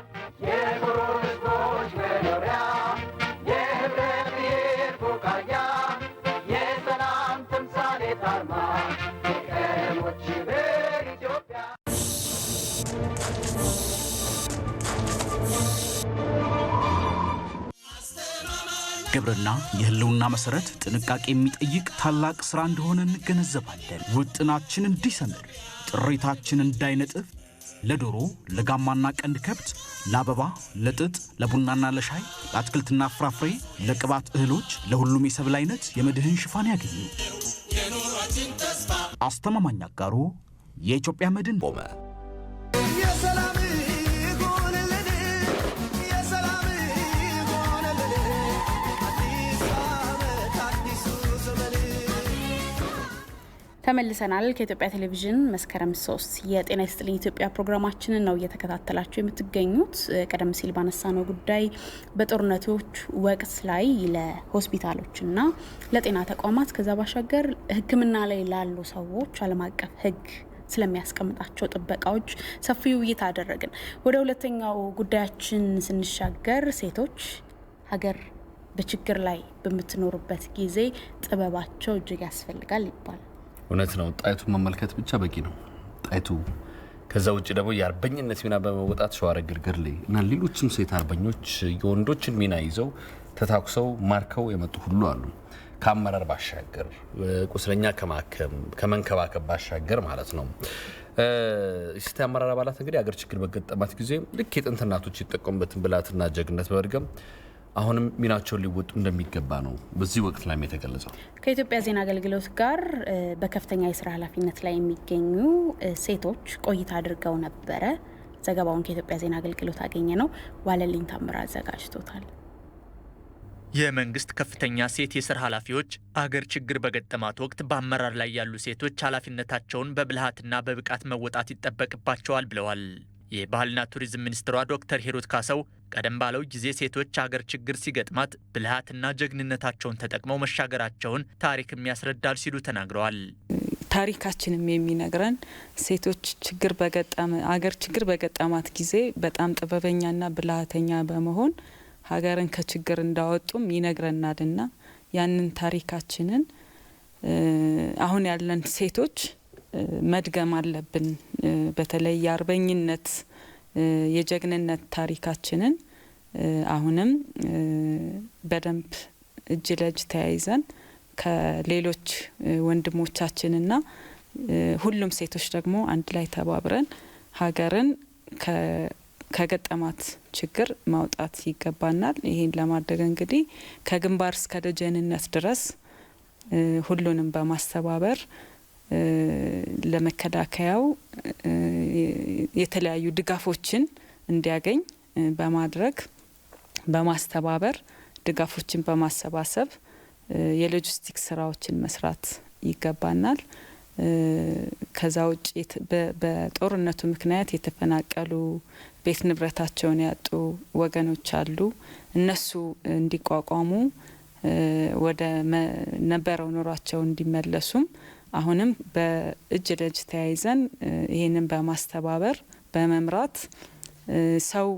ግብርና የህልውና መሰረት ጥንቃቄ የሚጠይቅ ታላቅ ሥራ እንደሆነ እንገነዘባለን። ውጥናችን እንዲሰምር፣ ጥሪታችን እንዳይነጥፍ ለዶሮ፣ ለጋማና ቀንድ ከብት፣ ለአበባ፣ ለጥጥ፣ ለቡናና ለሻይ፣ ለአትክልትና ፍራፍሬ፣ ለቅባት እህሎች፣ ለሁሉም የሰብል አይነት የመድህን ሽፋን ያገኙ። አስተማማኝ አጋሮ የኢትዮጵያ መድን ቆመ። ተመልሰናል። ከኢትዮጵያ ቴሌቪዥን መስከረም 3 የጤና ይስጥልኝ ኢትዮጵያ ፕሮግራማችንን ነው እየተከታተላችሁ የምትገኙት። ቀደም ሲል ባነሳነው ጉዳይ በጦርነቶች ወቅት ላይ ለሆስፒታሎችና ለጤና ተቋማት ከዛ ባሻገር ሕክምና ላይ ላሉ ሰዎች ዓለም አቀፍ ሕግ ስለሚያስቀምጣቸው ጥበቃዎች ሰፊ ውይይት አደረግን። ወደ ሁለተኛው ጉዳያችን ስንሻገር ሴቶች ሀገር በችግር ላይ በምትኖርበት ጊዜ ጥበባቸው እጅግ ያስፈልጋል ይባላል። እውነት ነው። ጣይቱ መመልከት ብቻ በቂ ነው። ጣይቱ ከዛ ውጭ ደግሞ የአርበኝነት ሚና በመወጣት ሸዋረግ ግርግር ላይ እና ሌሎችም ሴት አርበኞች የወንዶችን ሚና ይዘው ተታኩሰው ማርከው የመጡ ሁሉ አሉ። ከአመራር ባሻገር ቁስለኛ ከማከም ከመንከባከብ ባሻገር ማለት ነው። የሴት አመራር አባላት እንግዲህ አገር ችግር በገጠማት ጊዜ ልክ የጥንት እናቶች ይጠቀሙበትን ብልሃትና ጀግነት በመድገም አሁንም ሚናቸውን ሊወጡ እንደሚገባ ነው በዚህ ወቅት ላይ የተገለጸው። ከኢትዮጵያ ዜና አገልግሎት ጋር በከፍተኛ የስራ ኃላፊነት ላይ የሚገኙ ሴቶች ቆይታ አድርገው ነበረ። ዘገባውን ከኢትዮጵያ ዜና አገልግሎት አገኘ ነው። ዋለልኝ ታምራ አዘጋጅቶታል። የመንግስት ከፍተኛ ሴት የስራ ኃላፊዎች አገር ችግር በገጠማት ወቅት በአመራር ላይ ያሉ ሴቶች ኃላፊነታቸውን በብልሃትና በብቃት መወጣት ይጠበቅባቸዋል ብለዋል። የባህልና ቱሪዝም ሚኒስትሯ ዶክተር ሂሩት ካሰው ቀደም ባለው ጊዜ ሴቶች ሀገር ችግር ሲገጥማት ብልሃትና ጀግንነታቸውን ተጠቅመው መሻገራቸውን ታሪክም ያስረዳል ሲሉ ተናግረዋል። ታሪካችንም የሚነግረን ሴቶች አገር ችግር በገጠማት ጊዜ በጣም ጥበበኛና ብልሃተኛ በመሆን ሀገርን ከችግር እንዳወጡም ይነግረናልና ያንን ታሪካችንን አሁን ያለን ሴቶች መድገም አለብን በተለይ የአርበኝነት የጀግንነት ታሪካችንን አሁንም በደንብ እጅ ለእጅ ተያይዘን ከሌሎች ወንድሞቻችንና ሁሉም ሴቶች ደግሞ አንድ ላይ ተባብረን ሀገርን ከገጠማት ችግር ማውጣት ይገባናል። ይሄን ለማድረግ እንግዲህ ከግንባር እስከ ደጀንነት ድረስ ሁሉንም በማስተባበር ለመከላከያው የተለያዩ ድጋፎችን እንዲያገኝ በማድረግ በማስተባበር ድጋፎችን በማሰባሰብ የሎጂስቲክስ ስራዎችን መስራት ይገባናል። ከዛ ውጭ በጦርነቱ ምክንያት የተፈናቀሉ ቤት ንብረታቸውን ያጡ ወገኖች አሉ። እነሱ እንዲቋቋሙ ወደ ነበረው ኑሯቸው እንዲመለሱም አሁንም በእጅ ለእጅ ተያይዘን ይህንን በማስተባበር በመምራት ሰው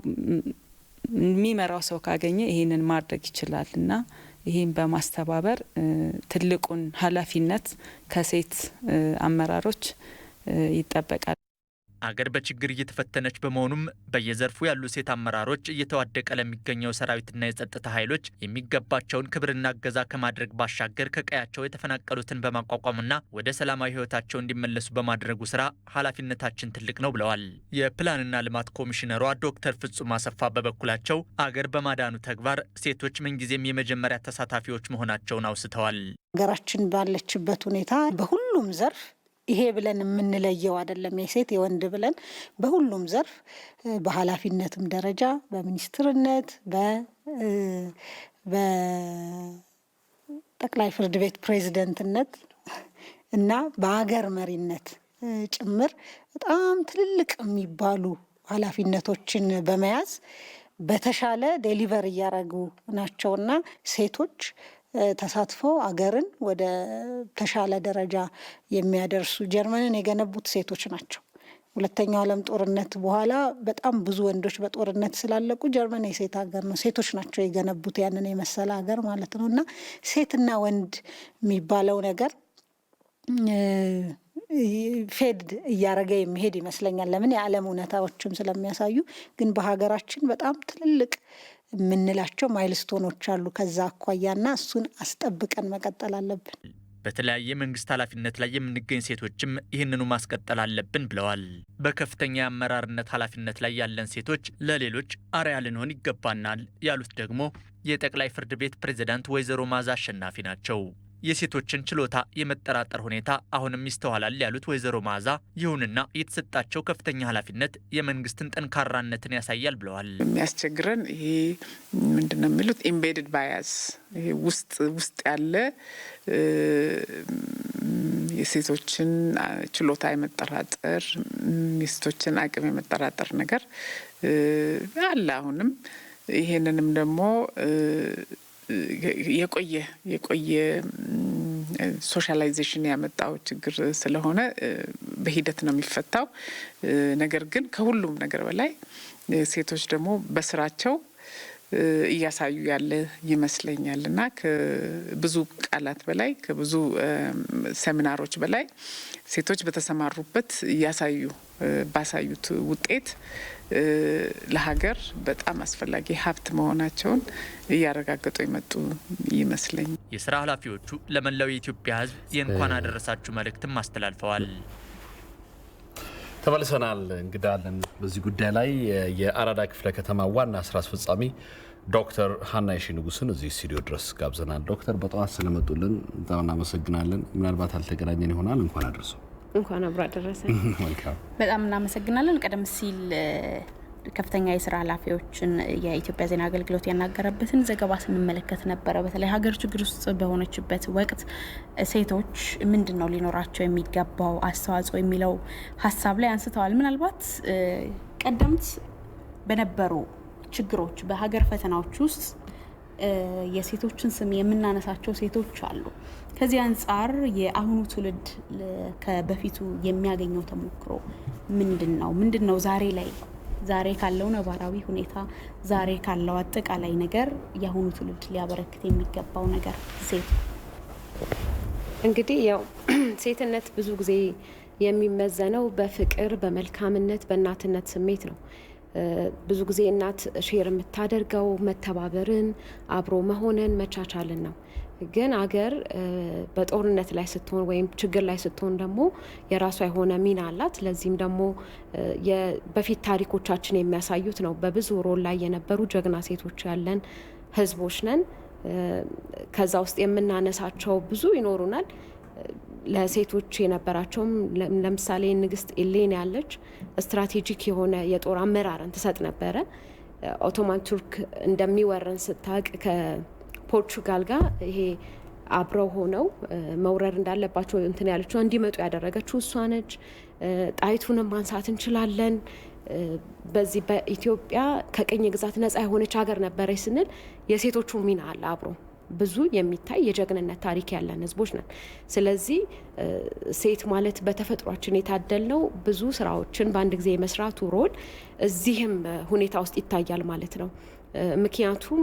የሚመራው ሰው ካገኘ ይህንን ማድረግ ይችላል እና ይህን በማስተባበር ትልቁን ኃላፊነት ከሴት አመራሮች ይጠበቃል። አገር በችግር እየተፈተነች በመሆኑም በየዘርፉ ያሉ ሴት አመራሮች እየተዋደቀ ለሚገኘው ሰራዊትና የጸጥታ ኃይሎች የሚገባቸውን ክብርና እገዛ ከማድረግ ባሻገር ከቀያቸው የተፈናቀሉትን በማቋቋምና ወደ ሰላማዊ ሕይወታቸው እንዲመለሱ በማድረጉ ስራ ኃላፊነታችን ትልቅ ነው ብለዋል። የፕላንና ልማት ኮሚሽነሯ ዶክተር ፍጹም አሰፋ በበኩላቸው አገር በማዳኑ ተግባር ሴቶች ምንጊዜም የመጀመሪያ ተሳታፊዎች መሆናቸውን አውስተዋል። ሀገራችን ባለችበት ሁኔታ በሁሉም ዘርፍ ይሄ ብለን የምንለየው አይደለም፣ የሴት የወንድ ብለን በሁሉም ዘርፍ በኃላፊነትም ደረጃ በሚኒስትርነት በጠቅላይ ፍርድ ቤት ፕሬዝደንትነት እና በሀገር መሪነት ጭምር በጣም ትልልቅ የሚባሉ ኃላፊነቶችን በመያዝ በተሻለ ዴሊቨር እያደረጉ ናቸውና ሴቶች ተሳትፈው አገርን ወደ ተሻለ ደረጃ የሚያደርሱ ጀርመንን የገነቡት ሴቶች ናቸው። ሁለተኛው ዓለም ጦርነት በኋላ በጣም ብዙ ወንዶች በጦርነት ስላለቁ ጀርመን የሴት ሀገር ነው። ሴቶች ናቸው የገነቡት ያንን የመሰለ ሀገር ማለት ነው። እና ሴትና ወንድ የሚባለው ነገር ፌድ እያረገ የሚሄድ ይመስለኛል። ለምን የዓለም እውነታዎችም ስለሚያሳዩ። ግን በሀገራችን በጣም ትልልቅ የምንላቸው ማይልስቶኖች አሉ። ከዛ አኳያና እሱን አስጠብቀን መቀጠል አለብን። በተለያየ መንግስት ኃላፊነት ላይ የምንገኝ ሴቶችም ይህንኑ ማስቀጠል አለብን ብለዋል። በከፍተኛ የአመራርነት ኃላፊነት ላይ ያለን ሴቶች ለሌሎች አርአያ ልንሆን ይገባናል ያሉት ደግሞ የጠቅላይ ፍርድ ቤት ፕሬዝዳንት ወይዘሮ መዓዛ አሸናፊ ናቸው። የሴቶችን ችሎታ የመጠራጠር ሁኔታ አሁንም ይስተዋላል ያሉት ወይዘሮ መዓዛ፣ ይሁንና የተሰጣቸው ከፍተኛ ኃላፊነት የመንግስትን ጠንካራነትን ያሳያል ብለዋል። የሚያስቸግረን ይሄ ምንድነው የሚሉት ኢምቤድድ ባያስ፣ ይሄ ውስጥ ያለ የሴቶችን ችሎታ የመጠራጠር የሴቶችን አቅም የመጠራጠር ነገር አለ አሁንም። ይሄንንም ደግሞ የቆየ ሶሻላይዜሽን ያመጣው ችግር ስለሆነ በሂደት ነው የሚፈታው። ነገር ግን ከሁሉም ነገር በላይ ሴቶች ደግሞ በስራቸው እያሳዩ ያለ ይመስለኛል እና ከብዙ ቃላት በላይ ከብዙ ሴሚናሮች በላይ ሴቶች በተሰማሩበት ባሳዩት ውጤት ለሀገር በጣም አስፈላጊ ሀብት መሆናቸውን እያረጋገጡ የመጡ ይመስለኛል። የስራ ኃላፊዎቹ ለመላው የኢትዮጵያ ሕዝብ የእንኳን አደረሳችሁ መልእክትም አስተላልፈዋል። ተመልሰናል። እንግዳለን በዚህ ጉዳይ ላይ የአራዳ ክፍለ ከተማ ዋና ስራ አስፈጻሚ ዶክተር ሀናይሺ ንጉስን እዚህ ስቱዲዮ ድረስ ጋብዘናል። ዶክተር በጠዋት ስለመጡልን በጣም እናመሰግናለን። ምናልባት አልተገናኘን ይሆናል። እንኳን አደረሰው። እንኳን አብሮ አደረሰን። በጣም እናመሰግናለን። ቀደም ሲል ከፍተኛ የስራ ኃላፊዎችን የኢትዮጵያ ዜና አገልግሎት ያናገረበትን ዘገባ ስንመለከት ነበረ። በተለይ ሀገር ችግር ውስጥ በሆነችበት ወቅት ሴቶች ምንድን ነው ሊኖራቸው የሚገባው አስተዋጽኦ የሚለው ሀሳብ ላይ አንስተዋል። ምናልባት ቀደምት በነበሩ ችግሮች በሀገር ፈተናዎች ውስጥ የሴቶችን ስም የምናነሳቸው ሴቶች አሉ። ከዚህ አንጻር የአሁኑ ትውልድ ከበፊቱ የሚያገኘው ተሞክሮ ምንድን ነው ዛሬ ካለው ነባራዊ ሁኔታ ዛሬ ካለው አጠቃላይ ነገር የአሁኑ ትውልድ ሊያበረክት የሚገባው ነገር? ሴት እንግዲህ ያው ሴትነት ብዙ ጊዜ የሚመዘነው በፍቅር፣ በመልካምነት፣ በእናትነት ስሜት ነው። ብዙ ጊዜ እናት ሼር የምታደርገው መተባበርን፣ አብሮ መሆንን፣ መቻቻልን ነው። ግን አገር በጦርነት ላይ ስትሆን ወይም ችግር ላይ ስትሆን ደግሞ የራሷ የሆነ ሚና አላት። ለዚህም ደግሞ በፊት ታሪኮቻችን የሚያሳዩት ነው። በብዙ ሮል ላይ የነበሩ ጀግና ሴቶች ያለን ህዝቦች ነን። ከዛ ውስጥ የምናነሳቸው ብዙ ይኖሩናል። ለሴቶች የነበራቸውም ለምሳሌ ንግስት ኤሌና ያለች ስትራቴጂክ የሆነ የጦር አመራርን ትሰጥ ነበረ። ኦቶማን ቱርክ እንደሚወረን ስታቅ ከፖርቹጋል ጋር ይሄ አብረው ሆነው መውረር እንዳለባቸው እንትን ያለችው እንዲመጡ ያደረገችው እሷ ነች። ጣይቱንም ማንሳት እንችላለን። በዚህ በኢትዮጵያ ከቅኝ ግዛት ነጻ የሆነች ሀገር ነበረች ስንል የሴቶቹ ሚና አለ አብሮ ብዙ የሚታይ የጀግንነት ታሪክ ያለን ህዝቦች ነን። ስለዚህ ሴት ማለት በተፈጥሯችን የታደልነው ብዙ ስራዎችን በአንድ ጊዜ የመስራቱ ሮል እዚህም ሁኔታ ውስጥ ይታያል ማለት ነው። ምክንያቱም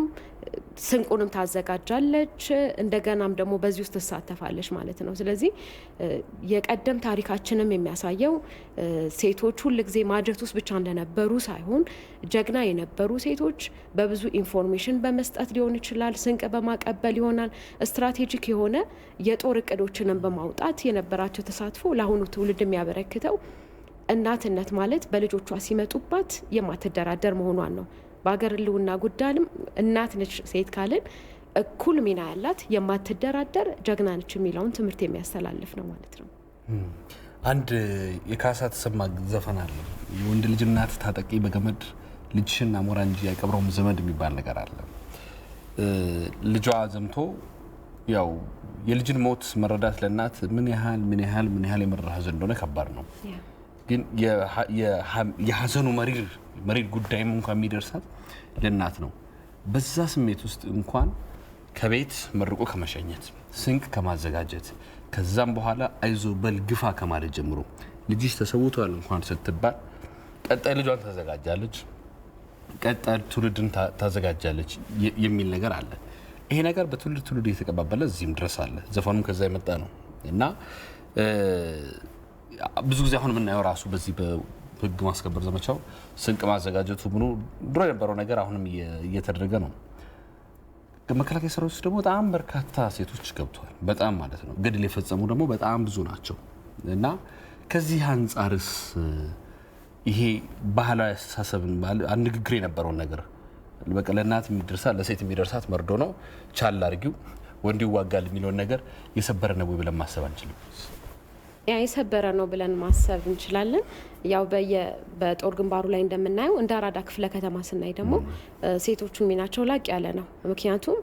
ስንቁንም ታዘጋጃለች፣ እንደገናም ደግሞ በዚህ ውስጥ ትሳተፋለች ማለት ነው። ስለዚህ የቀደም ታሪካችንም የሚያሳየው ሴቶች ሁልጊዜ ማጀት ውስጥ ብቻ እንደነበሩ ሳይሆን ጀግና የነበሩ ሴቶች በብዙ ኢንፎርሜሽን በመስጠት ሊሆን ይችላል፣ ስንቅ በማቀበል ይሆናል፣ ስትራቴጂክ የሆነ የጦር እቅዶችንም በማውጣት የነበራቸው ተሳትፎ ለአሁኑ ትውልድ የሚያበረክተው እናትነት ማለት በልጆቿ ሲመጡባት የማትደራደር መሆኗን ነው። በሀገር ህልውና ጉዳይም እናት ነች ሴት ካልን እኩል ሚና ያላት የማትደራደር ጀግና ነች የሚለውን ትምህርት የሚያስተላልፍ ነው ማለት ነው። አንድ የካሳ ተሰማ ዘፈን አለ። የወንድ ልጅ እናት ታጠቂ በገመድ ልጅሽን አሞራ እንጂ አይቀብረውም ዘመድ የሚባል ነገር አለ። ልጇ ዘምቶ ያው የልጅን ሞት መረዳት ለእናት ምን ያህል የመረራ ሀዘን እንደሆነ ከባድ ነው። ግን የሀዘኑ መሪር ጉዳይም እንኳን የሚደርሳት ለእናት ነው። በዛ ስሜት ውስጥ እንኳን ከቤት መርቆ ከመሸኘት፣ ስንቅ ከማዘጋጀት፣ ከዛም በኋላ አይዞ በልግፋ ከማለት ጀምሮ ልጅሽ ተሰውቷል እንኳን ስትባል ቀጣይ ልጇን ታዘጋጃለች፣ ቀጣይ ትውልድን ታዘጋጃለች የሚል ነገር አለ። ይሄ ነገር በትውልድ እየተቀባበለ እዚህም ድረስ አለ። ዘፈኑም ከዛ የመጣ ነው እና ብዙ ጊዜ አሁን የምናየው ራሱ በዚህ በህግ ማስከበር ዘመቻው ስንቅ ማዘጋጀቱ ምኑ ድሮ የነበረው ነገር አሁንም እየተደረገ ነው። መከላከያ ሰራዊት ውስጥ ደግሞ በጣም በርካታ ሴቶች ገብተዋል። በጣም ማለት ነው። ገድል የፈጸሙ ደግሞ በጣም ብዙ ናቸው እና ከዚህ አንጻርስ ይሄ ባህላዊ አስተሳሰብን አንድ ንግግር የነበረውን ነገር በቃ ለእናት የሚደርሳት ለሴት የሚደርሳት መርዶ ነው ቻል አድርጊው ወንድ ይዋጋል የሚለውን ነገር የሰበረ ነው ብለን ማሰብ አንችልም? የሰበረ ነው ብለን ማሰብ እንችላለን። ያው በጦር ግንባሩ ላይ እንደምናየው እንደ አራዳ ክፍለ ከተማ ስናይ ደግሞ ሴቶቹ ሚናቸው ላቅ ያለ ነው። ምክንያቱም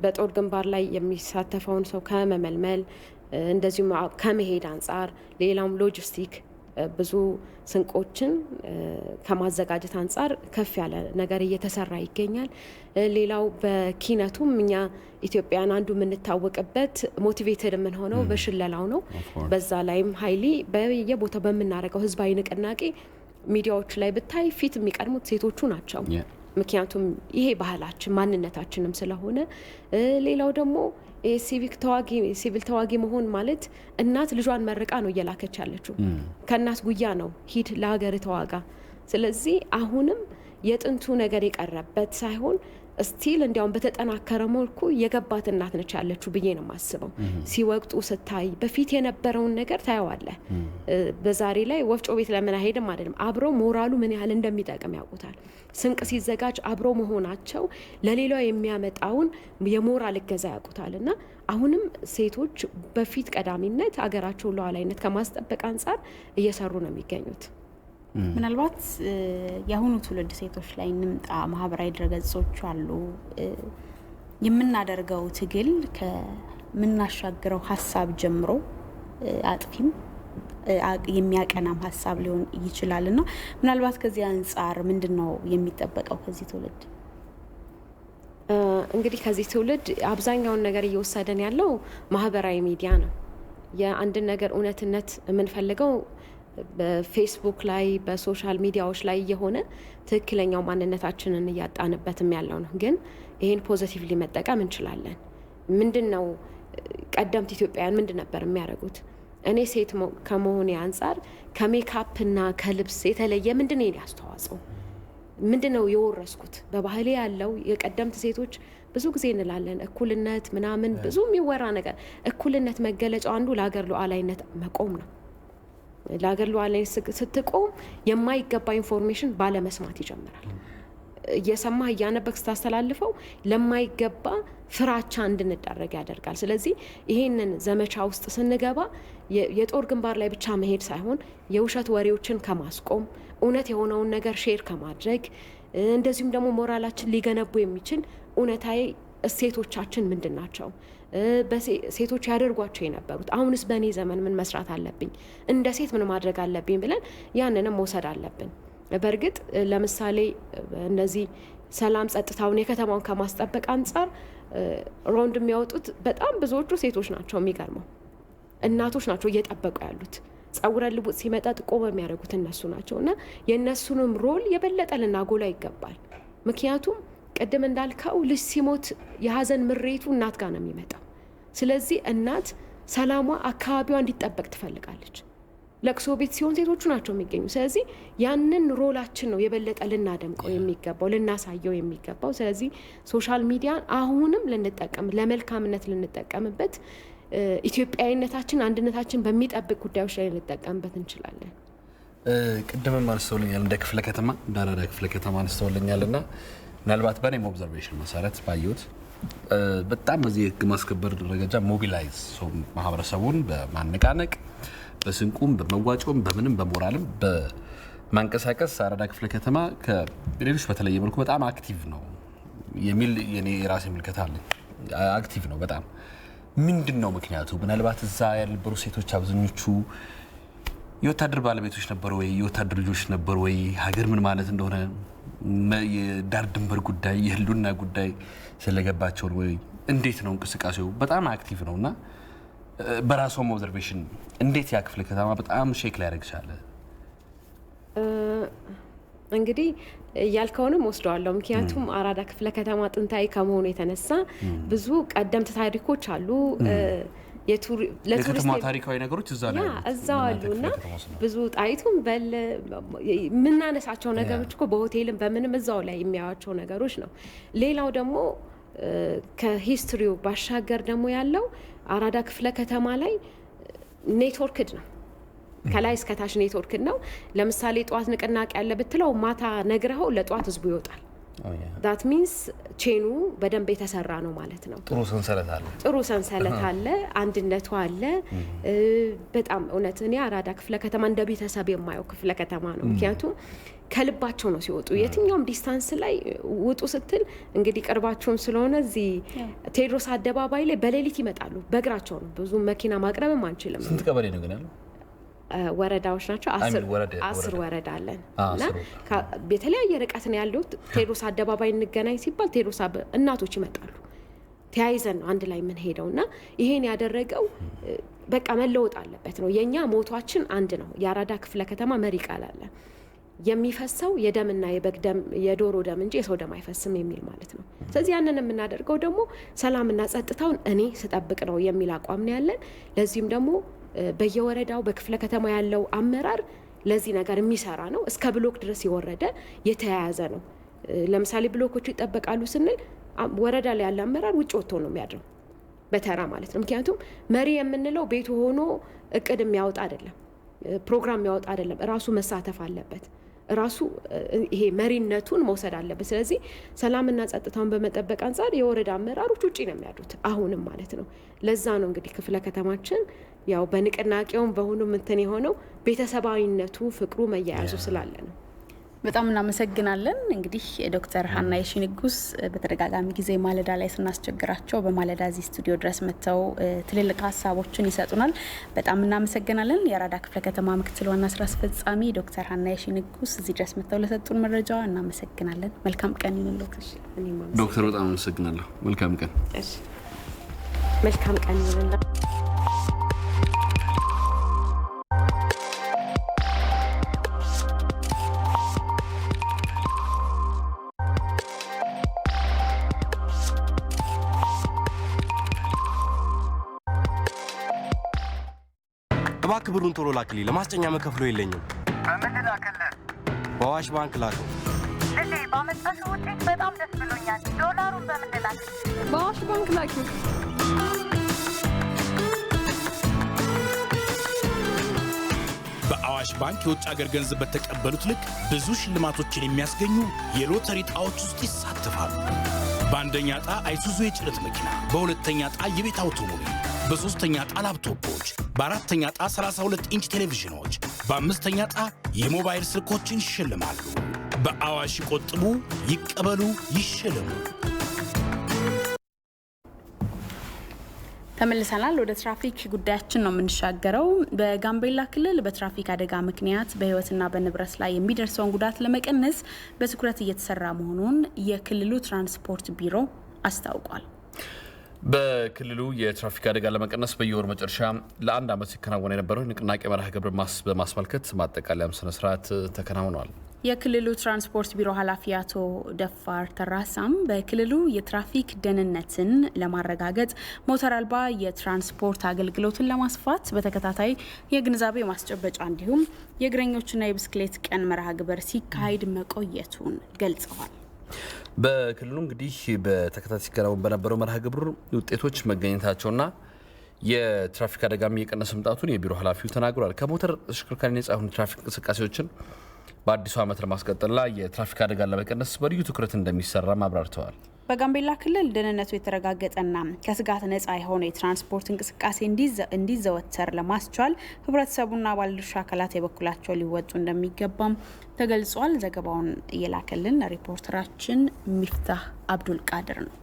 በጦር ግንባር ላይ የሚሳተፈውን ሰው ከመመልመል እንደዚሁም ከመሄድ አንጻር ሌላውም ሎጂስቲክ ብዙ ስንቆችን ከማዘጋጀት አንጻር ከፍ ያለ ነገር እየተሰራ ይገኛል። ሌላው በኪነቱም እኛ ኢትዮጵያን አንዱ የምንታወቅበት ሞቲቬትድ የምንሆነው በሽለላው ነው። በዛ ላይም ሀይሊ በየቦታው በምናደርገው ህዝባዊ ንቅናቄ ሚዲያዎች ላይ ብታይ ፊት የሚቀድሙት ሴቶቹ ናቸው። ምክንያቱም ይሄ ባህላችን ማንነታችንም ስለሆነ። ሌላው ደግሞ ሲቪል ተዋጊ መሆን ማለት እናት ልጇን መርቃ ነው እየላከች ያለችው። ከእናት ጉያ ነው ሂድ ለሀገር ተዋጋ። ስለዚህ አሁንም የጥንቱ ነገር የቀረበት ሳይሆን ስቲል እንዲያውም በተጠናከረ መልኩ የገባት እናት ነች ያለችው ብዬ ነው የማስበው። ሲወቅጡ ስታይ በፊት የነበረውን ነገር ታየዋለህ። በዛሬ ላይ ወፍጮ ቤት ለምን አይሄድም አይደለም፣ አብረው ሞራሉ ምን ያህል እንደሚጠቅም ያውቁታል። ስንቅ ሲዘጋጅ አብረው መሆናቸው ለሌላው የሚያመጣውን የሞራል እገዛ ያውቁታል። እና አሁንም ሴቶች በፊት ቀዳሚነት አገራቸውን ሉዓላዊነት ከማስጠበቅ አንጻር እየሰሩ ነው የሚገኙት። ምናልባት የአሁኑ ትውልድ ሴቶች ላይ እንምጣ። ማህበራዊ ድረገጾች አሉ። የምናደርገው ትግል ከምናሻግረው ሀሳብ ጀምሮ አጥፊም የሚያቀናም ሀሳብ ሊሆን ይችላል እና ምናልባት ከዚህ አንጻር ምንድን ነው የሚጠበቀው ከዚህ ትውልድ? እንግዲህ ከዚህ ትውልድ አብዛኛውን ነገር እየወሰደን ያለው ማህበራዊ ሚዲያ ነው። የአንድን ነገር እውነትነት የምንፈልገው በፌስቡክ ላይ በሶሻል ሚዲያዎች ላይ የሆነ ትክክለኛው ማንነታችንን እያጣንበትም ያለው ነው። ግን ይህን ፖዚቲቭሊ መጠቀም እንችላለን። ምንድን ነው ቀደምት ኢትዮጵያውያን ምንድን ነበር የሚያደርጉት? እኔ ሴት ከመሆኔ አንጻር ከሜካፕና ከልብስ የተለየ ምንድነው የኔ አስተዋጽኦ? ምንድነው የወረስኩት? በባህሌ ያለው የቀደምት ሴቶች ብዙ ጊዜ እንላለን እኩልነት ምናምን ብዙ የሚወራ ነገር። እኩልነት መገለጫው አንዱ ለሀገር ሉዓላዊነት መቆም ነው። ለሀገር ሉዓላዊነት ስትቆም የማይገባ ኢንፎርሜሽን ባለመስማት ይጀምራል። እየሰማህ እያነበብክ ስታስተላልፈው ለማይገባ ፍራቻ እንድንዳረግ ያደርጋል። ስለዚህ ይሄንን ዘመቻ ውስጥ ስንገባ የጦር ግንባር ላይ ብቻ መሄድ ሳይሆን የውሸት ወሬዎችን ከማስቆም እውነት የሆነውን ነገር ሼር ከማድረግ እንደዚሁም ደግሞ ሞራላችን ሊገነቡ የሚችል እውነታዊ እሴቶቻችን ምንድን ናቸው፣ ሴቶች ያደርጓቸው የነበሩት አሁንስ በእኔ ዘመን ምን መስራት አለብኝ፣ እንደ ሴት ምን ማድረግ አለብኝ ብለን ያንንም መውሰድ አለብን። በእርግጥ ለምሳሌ እነዚህ ሰላም ጸጥታውን የከተማውን ከማስጠበቅ አንጻር ሮንድ የሚያወጡት በጣም ብዙዎቹ ሴቶች ናቸው። የሚገርመው እናቶች ናቸው እየጠበቁ ያሉት። ጸጉረ ልውጥ ሲመጣ ጥቆማ የሚያደርጉት እነሱ ናቸው እና የእነሱንም ሮል የበለጠ ልናጎላ ይገባል። ምክንያቱም ቅድም እንዳልከው ልጅ ሲሞት የሀዘን ምሬቱ እናት ጋር ነው የሚመጣው። ስለዚህ እናት ሰላሟ አካባቢዋ እንዲጠበቅ ትፈልጋለች። ለቅሶ ቤት ሲሆን ሴቶቹ ናቸው የሚገኙ። ስለዚህ ያንን ሮላችን ነው የበለጠ ልናደምቀው የሚገባው፣ ልናሳየው የሚገባው። ስለዚህ ሶሻል ሚዲያን አሁንም ልንጠቀም፣ ለመልካምነት ልንጠቀምበት፣ ኢትዮጵያዊነታችን አንድነታችን በሚጠብቅ ጉዳዮች ላይ ልንጠቀምበት እንችላለን። ቅድምም አንስተውልኛል እንደ ክፍለ ከተማ እንደ አራዳ ክፍለ ከተማ አንስተውልኛል እና ምናልባት በእኔም ኦብዘርቬሽን መሰረት ባየሁት በጣም በዚህ የህግ ማስከበር ደረጃ ሞቢላይዝ ማህበረሰቡን በማነቃነቅ በስንቁም በመዋጮም በምንም በሞራልም በማንቀሳቀስ አራዳ ክፍለ ከተማ ከሌሎች በተለየ መልኩ በጣም አክቲቭ ነው የሚል የኔ የራሴ ምልከታ አለኝ። አክቲቭ ነው በጣም። ምንድን ነው ምክንያቱ? ምናልባት እዛ ያልነበሩ ሴቶች አብዛኞቹ የወታደር ባለቤቶች ነበሩ ወይ የወታደር ልጆች ነበሩ ወይ ሀገር ምን ማለት እንደሆነ የዳር ድንበር ጉዳይ የህልውና ጉዳይ ስለገባቸው ወይ እንዴት ነው እንቅስቃሴው? በጣም አክቲቭ ነውና በራስዎም ኦብዘርቬሽን እንዴት ያ ክፍለ ከተማ በጣም ሼክ ሊያደርግ ቻለ? እንግዲህ ያልከውንም ወስደዋለሁ። ምክንያቱም አራዳ ክፍለ ከተማ ጥንታዊ ከመሆኑ የተነሳ ብዙ ቀደምት ታሪኮች አሉ። የከተማ ታሪካዊ ነገሮች እዛው አሉና ብዙ ጣይቱም የምናነሳቸው ነገሮች እኮ በሆቴልም በምንም እዛው ላይ የሚያዩቸው ነገሮች ነው። ሌላው ደግሞ ከሂስትሪው ባሻገር ደግሞ ያለው አራዳ ክፍለ ከተማ ላይ ኔትወርክድ ነው። ከላይ እስከታች ኔትወርክድ ነው። ለምሳሌ ጠዋት ንቅናቄ ያለ ብትለው ማታ ነግረኸው ለጠዋት ህዝቡ ይወጣል። ዳት ሚንስ ቼኑ በደንብ የተሰራ ነው ማለት ነው። ጥሩ ሰንሰለት አለ፣ አንድነቱ አለ። በጣም እውነት እኔ አራዳ ክፍለ ከተማ እንደ ቤተሰብ የማየው ክፍለ ከተማ ነው። ምክንያቱም ከልባቸው ነው ሲወጡ። የትኛውም ዲስታንስ ላይ ውጡ ስትል እንግዲህ ቅርባቸውም ስለሆነ እዚህ ቴዎድሮስ አደባባይ ላይ በሌሊት ይመጣሉ። በእግራቸው ነው። ብዙ መኪና ማቅረብም አንችልም። ስንት ቀበሌ ነው ግን ያለው? ወረዳዎች ናቸው። 10 ወረዳ አለን እና የተለያየ ርቀት ነው ያለው። ቴዎድሮስ አደባባይ እንገናኝ ሲባል ቴዎድሮስ እናቶች ይመጣሉ። ተያይዘን ነው አንድ ላይ የምንሄደው እና ይሄን ያደረገው በቃ መለወጥ አለበት ነው። የኛ ሞቷችን አንድ ነው። የአራዳ ክፍለ ከተማ መሪ ቃል አለ። የሚፈሰው የደምና የበግ ደም የዶሮ ደም እንጂ የሰው ደም አይፈስም የሚል ማለት ነው። ስለዚህ ያንን የምናደርገው ደግሞ ሰላምና ጸጥታውን እኔ ስጠብቅ ነው የሚል አቋም ነው ያለን። ለዚህም ደግሞ በየወረዳው በክፍለ ከተማ ያለው አመራር ለዚህ ነገር የሚሰራ ነው። እስከ ብሎክ ድረስ የወረደ የተያያዘ ነው። ለምሳሌ ብሎኮቹ ይጠበቃሉ ስንል ወረዳ ላይ ያለ አመራር ውጭ ወጥቶ ነው የሚያድረው በተራ ማለት ነው። ምክንያቱም መሪ የምንለው ቤቱ ሆኖ እቅድ የሚያወጣ አይደለም፣ ፕሮግራም የሚያወጣ አይደለም። ራሱ መሳተፍ አለበት። ራሱ ይሄ መሪነቱን መውሰድ አለበት። ስለዚህ ሰላምና ጸጥታውን በመጠበቅ አንጻር የወረዳ አመራሮች ውጪ ነው የሚያዱት አሁንም ማለት ነው። ለዛ ነው እንግዲህ ክፍለ ከተማችን ያው በንቅናቄውም በሁሉም እንትን የሆነው ቤተሰባዊነቱ ፍቅሩ መያያዙ ስላለ ነው። በጣም እናመሰግናለን። እንግዲህ ዶክተር ሀና የሺንጉስ በተደጋጋሚ ጊዜ ማለዳ ላይ ስናስቸግራቸው በማለዳ እዚህ ስቱዲዮ ድረስ መጥተው ትልልቅ ሀሳቦችን ይሰጡናል። በጣም እናመሰግናለን። የአራዳ ክፍለ ከተማ ምክትል ዋና ስራ አስፈጻሚ ዶክተር ሀና የሺንጉስ እዚህ ድረስ መጥተው ለሰጡን መረጃ እናመሰግናለን። መልካም ቀን ይሁንልዎት። ዶክተር በጣም አመሰግናለሁ። መልካም ቀን። መልካም ቀን ይሁንልዎት። እባክህ ብሩን ቶሎ ላክልኝ። ለማስጠኛ መከፍሎ የለኝም። በምን ላክልህ? በአዋሽ ባንክ ላከው። ልጄ ባመጣሽው ውጤት በጣም ደስ ብሎኛል። ዶላሩን በምን ላክልህ? በአዋሽ ባንክ ላኪው። በአዋሽ ባንክ የውጭ ሀገር ገንዘብ በተቀበሉት ልክ ብዙ ሽልማቶችን የሚያስገኙ የሎተሪ ዕጣዎች ውስጥ ይሳተፋሉ። በአንደኛ ዕጣ አይሱዙ የጭነት መኪና፣ በሁለተኛ ዕጣ የቤት አውቶሞቢል፣ በሶስተኛ ዕጣ ላፕቶፖች፣ በአራተኛ ዕጣ 32 ኢንች ቴሌቪዥኖች፣ በአምስተኛ ዕጣ የሞባይል ስልኮችን ይሸልማሉ። በአዋሽ ይቆጥቡ፣ ይቀበሉ፣ ይሸልሙ። ተመልሰናል። ወደ ትራፊክ ጉዳያችን ነው የምንሻገረው። በጋምቤላ ክልል በትራፊክ አደጋ ምክንያት በሕይወትና በንብረት ላይ የሚደርሰውን ጉዳት ለመቀነስ በትኩረት እየተሰራ መሆኑን የክልሉ ትራንስፖርት ቢሮ አስታውቋል። በክልሉ የትራፊክ አደጋ ለመቀነስ በየወር መጨረሻ ለአንድ ዓመት ሲከናወን የነበረው ንቅናቄ መርሃ ግብር በማስመልከት ማጠቃለያም ስነ ስርዓት ተከናውኗል። የክልሉ ትራንስፖርት ቢሮ ኃላፊ አቶ ደፋር ተራሳም በክልሉ የትራፊክ ደህንነትን ለማረጋገጥ ሞተር አልባ የትራንስፖርት አገልግሎትን ለማስፋት በተከታታይ የግንዛቤ ማስጨበጫ እንዲሁም የእግረኞችና የብስክሌት ቀን መርሃ ግብር ሲካሄድ መቆየቱን ገልጸዋል። በክልሉ እንግዲህ በተከታታይ ሲከናወን በነበረው መርሃ ግብር ውጤቶች መገኘታቸውና የትራፊክ አደጋም እየቀነሰ መምጣቱን የቢሮ ኃላፊው ተናግሯል። ከሞተር ተሽከርካሪ ነጻ የሆኑ ትራፊክ እንቅስቃሴዎችን በአዲሱ ዓመት ለማስቀጠልና የትራፊክ አደጋ ለመቀነስ በልዩ ትኩረት እንደሚሰራ አብራርተዋል። በጋምቤላ ክልል ደህንነቱ የተረጋገጠና ከስጋት ነጻ የሆነ የትራንስፖርት እንቅስቃሴ እንዲዘወተር ለማስቻል ህብረተሰቡና ባለድርሻ አካላት የበኩላቸው ሊወጡ እንደሚገባም ተገልጿል። ዘገባውን እየላከልን ሪፖርተራችን ሚፍታህ አብዱል ቃድር ነው።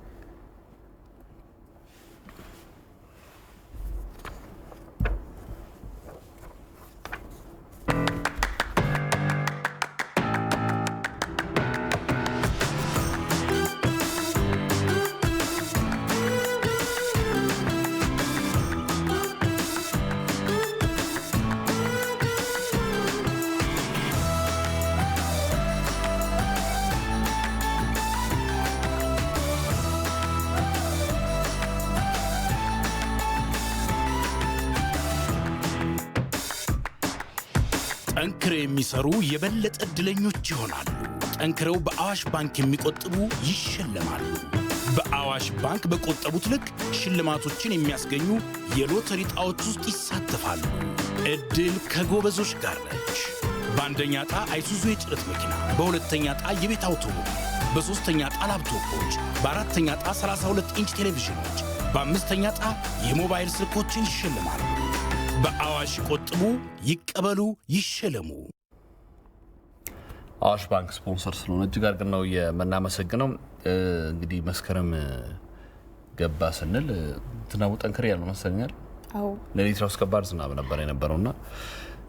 ጠንክረው የሚሰሩ የበለጠ እድለኞች ይሆናሉ። ጠንክረው በአዋሽ ባንክ የሚቆጥቡ ይሸለማሉ። በአዋሽ ባንክ በቆጠቡት ልክ ሽልማቶችን የሚያስገኙ የሎተሪ ዕጣዎች ውስጥ ይሳተፋሉ። እድል ከጎበዞች ጋር ነች። በአንደኛ ዕጣ አይሱዙ የጭነት መኪና፣ በሁለተኛ ዕጣ የቤት አውቶሞቢል፣ በሶስተኛ ዕጣ ላፕቶፖች፣ በአራተኛ ዕጣ 32 ኢንች ቴሌቪዥኖች፣ በአምስተኛ ዕጣ የሞባይል ስልኮችን ይሸልማሉ። በአዋሽ ይቆጥቡ፣ ይቀበሉ፣ ይሸለሙ። አዋሽ ባንክ ስፖንሰር ስለሆነ እጅግ አድርገን ነው የምናመሰግነው። እንግዲህ መስከረም ገባ ስንል ዝናቡ ጠንከር ያለ መሰለኛል። አዎ ሌሊት ራሱ ከባድ ዝናብ ነበር የነበረውና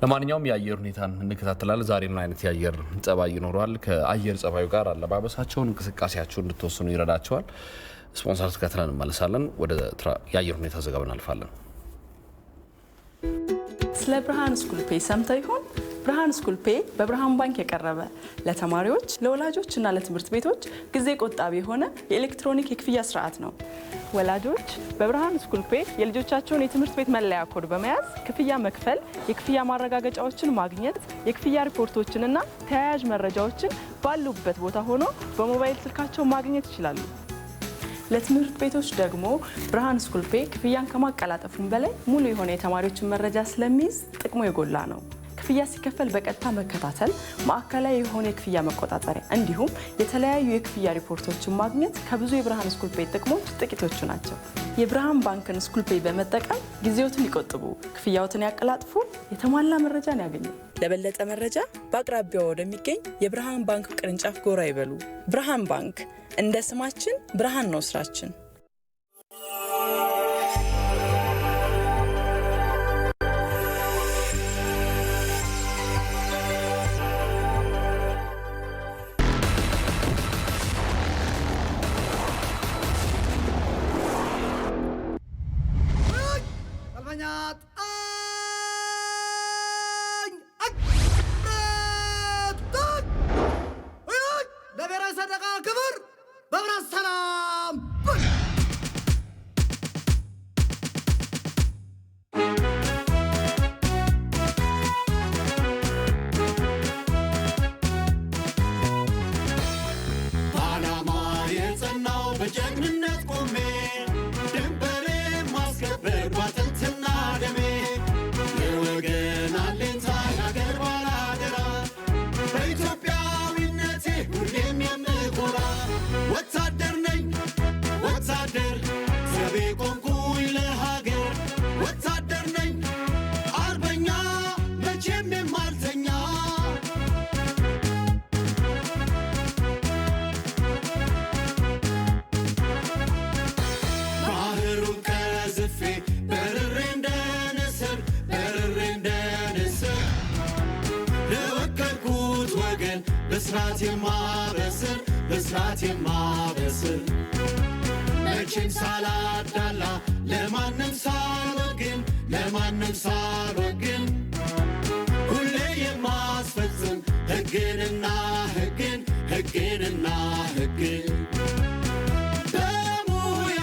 ለማንኛውም የአየር ሁኔታን እንከታተላለን። ዛሬ ምን አይነት የአየር ጸባይ ይኖራል? ከአየር ጸባዩ ጋር አለባበሳቸውን፣ እንቅስቃሴያቸውን እንድትወስኑ ይረዳቸዋል። ስፖንሰር ተከታትለን እንመለሳለን። ወደ የአየር ሁኔታ ዘገባ እናልፋለን። ስለ ብርሃን ስኩል ፔይ ሰምተው ይሆን? ብርሃን ስኩል ፔይ በብርሃን ባንክ የቀረበ ለተማሪዎች ለወላጆችና ለትምህርት ቤቶች ጊዜ ቆጣቢ የሆነ የኤሌክትሮኒክ የክፍያ ስርዓት ነው። ወላጆች በብርሃን ስኩል ፔይ የልጆቻቸውን የትምህርት ቤት መለያ ኮድ በመያዝ ክፍያ መክፈል፣ የክፍያ ማረጋገጫዎችን ማግኘት፣ የክፍያ ሪፖርቶችንና ተያያዥ መረጃዎችን ባሉበት ቦታ ሆኖ በሞባይል ስልካቸው ማግኘት ይችላሉ። ለትምህርት ቤቶች ደግሞ ብርሃን ስኩል ፔይ ክፍያን ከማቀላጠፉም በላይ ሙሉ የሆነ የተማሪዎችን መረጃ ስለሚይዝ ጥቅሙ የጎላ ነው። ክፍያ ሲከፈል በቀጥታ መከታተል፣ ማዕከላዊ የሆነ የክፍያ መቆጣጠሪያ እንዲሁም የተለያዩ የክፍያ ሪፖርቶችን ማግኘት ከብዙ የብርሃን ስኩል ፔይ ጥቅሞች ጥቂቶቹ ናቸው። የብርሃን ባንክን ስኩል ፔይ በመጠቀም ጊዜዎትን ይቆጥቡ፣ ክፍያዎትን ያቀላጥፉ፣ የተሟላ መረጃን ያገኙ። ለበለጠ መረጃ በአቅራቢያው ወደሚገኝ የብርሃን ባንክ ቅርንጫፍ ጎራ ይበሉ። ብርሃን ባንክ፣ እንደ ስማችን ብርሃን ነው ስራችን። ለብሔራዊ ሰንደቅ ክብር በብረት ሰላም ብስራት የማበስር ብስራት የማበስር መቼም ሳላዳላ ለማንም ሳልወግን ለማንም ሳልወግን ሁሌ የማስፈጽም ሕግንና ሕግን ሕግንና ሕግን በሙያ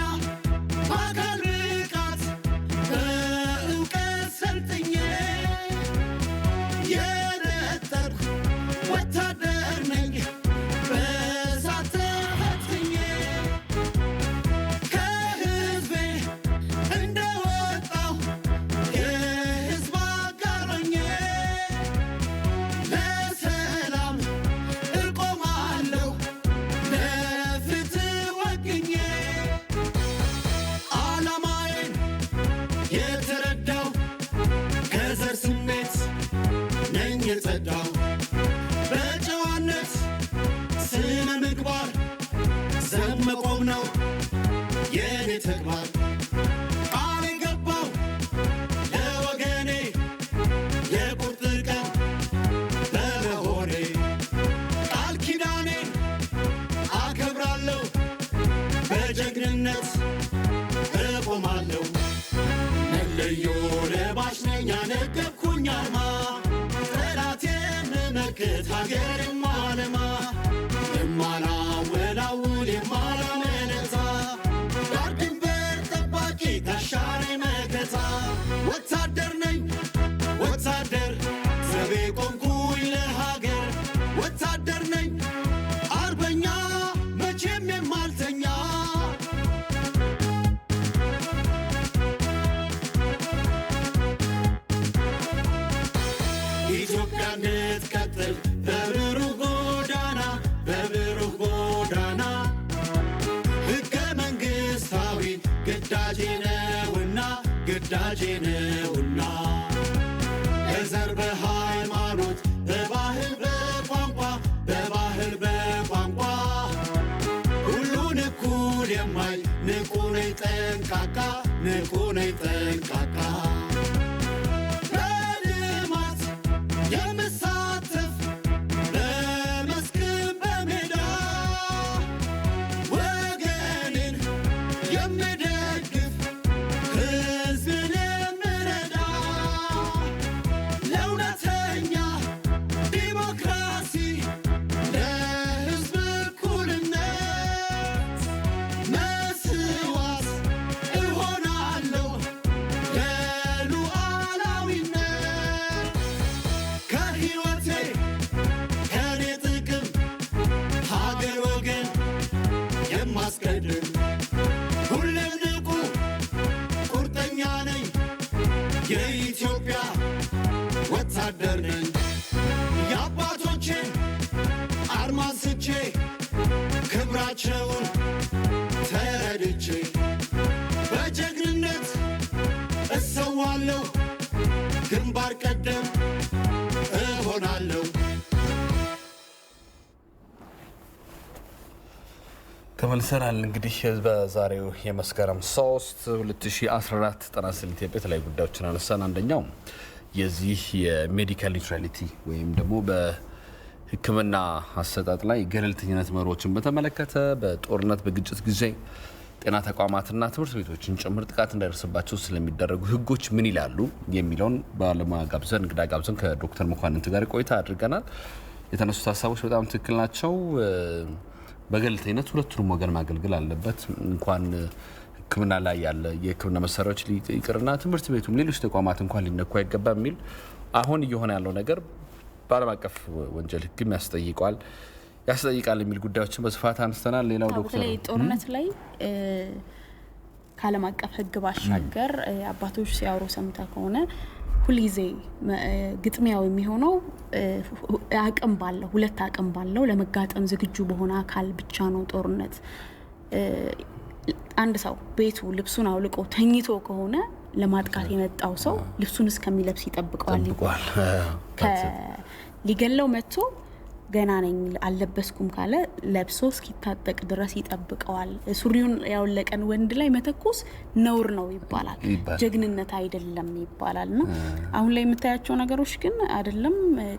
በአካል ብቃት በእውቀት ሰልጥኜ የነጠርኩ ወታደር ነኝ በእሳት ተፈትኜ ከሕዝቤ እንደወጣሁ የሕዝብ አጋር ሆኜ ለሰላም እቆማለሁ ለፍትህ ወግኜ ዓላማዬን የተረዳው ከዘር ስሜት ነኝ የጸዳው በጨዋነት ስነ ምግባር ዘብ መቆም ነው የኔ ተግባር ቃል የገባው ለወገኔ የቁርጥ ቀን በመሆኔ ቃል ኪዳኔን አከብራለሁ በጀግንነት እቆማለሁ መለዮ ለባሽ ነኝ ያነገብኩኝ አርማ ጠላቴን መመክት ሀገር የማለማ የማላወላውል የማላመነታ ዳር ድንበር ጠባቂ ጋሻኔ መከታ ወታደር ነኝ ወታደር ዘቤ ቆምኩኝ ለሀገር ወታደር ነኝ አርበኛ መቼም የማልተኛ ኢትዮጵያ እንድትቀጥል በብሩህ ጎዳና በብሩህ ጎዳና ሕገ መንግሥታዊ ግዳጄ ነውና ግዳጄ ነውና በዘር በሃይማኖት በባህል በቋንቋ በባህል በቋንቋ ሁሉን እኩል የማይ ንቁ ነኝ ጠንቃቃ ንቁ ነኝ ጠንቃቃ በልማት የምሳተፍ በመስክ በሜዳ ወገንን የምደግፍ ሕዝብን የምረዳ ለእውነተኛ ዲሞክራሲ ለሕዝብ እኩልነት መስዋዕት እሆናለሁ ለሉዓላዊነት ከሕይወቴ ከኔ ጥቅም ሀገር ወገን የማስቀድም ሁሌም ንቁ ቁርጠኛ ነኝ የኢትዮጵያ ወታደር ነኝ የአባቶቼን አርማ አንስቼ ክብራቸውን ተረድቼ በጀግንነት እሰዋለሁ ግንባር ቀደም እሆናለሁ ተመልሰናል። እንግዲህ በዛሬው የመስከረም 3 2014 ጤና ስል ኢትዮጵያ የተለያዩ ጉዳዮችን አነሳን። አንደኛው የዚህ የሜዲካል ኒውትራሊቲ ወይም ደግሞ በሕክምና አሰጣጥ ላይ ገለልተኝነት መርሆችን በተመለከተ በጦርነት በግጭት ጊዜ ጤና ተቋማትና ትምህርት ቤቶችን ጭምር ጥቃት እንዳይደርስባቸው ስለሚደረጉ ሕጎች ምን ይላሉ የሚለውን ባለሙያ ጋብዘን እንግዳ ጋብዘን ከዶክተር መኳንንት ጋር ቆይታ አድርገናል። የተነሱት ሀሳቦች በጣም ትክክል ናቸው። በገለልተኝነት ሁለቱንም ወገን ማገልገል አለበት። እንኳን ሕክምና ላይ ያለ የሕክምና መሳሪያዎች ይቅርና ትምህርት ቤቱም ሌሎች ተቋማት እንኳን ሊነኩ አይገባም የሚል አሁን እየሆነ ያለው ነገር በዓለም አቀፍ ወንጀል ሕግም ያስጠይቃል የሚል ጉዳዮችን በስፋት አንስተናል። ሌላው ዶክተር ጦርነት ላይ ከዓለም አቀፍ ሕግ ባሻገር አባቶች ሲያወሩ ሰምታ ከሆነ ሁልጊዜ ግጥሚያው የሚሆነው አቅም ባለው ሁለት አቅም ባለው ለመጋጠም ዝግጁ በሆነ አካል ብቻ ነው ጦርነት። አንድ ሰው ቤቱ ልብሱን አውልቆ ተኝቶ ከሆነ ለማጥቃት የመጣው ሰው ልብሱን እስከሚለብስ ይጠብቀዋል። ሊገለው መጥቶ ገና ነኝ አልለበስኩም ካለ ለብሶ እስኪታጠቅ ድረስ ይጠብቀዋል። ሱሪውን ያወለቀን ወንድ ላይ መተኮስ ነውር ነው ይባላል፣ ጀግንነት አይደለም ይባላልና አሁን ላይ የምታያቸው ነገሮች ግን አይደለም።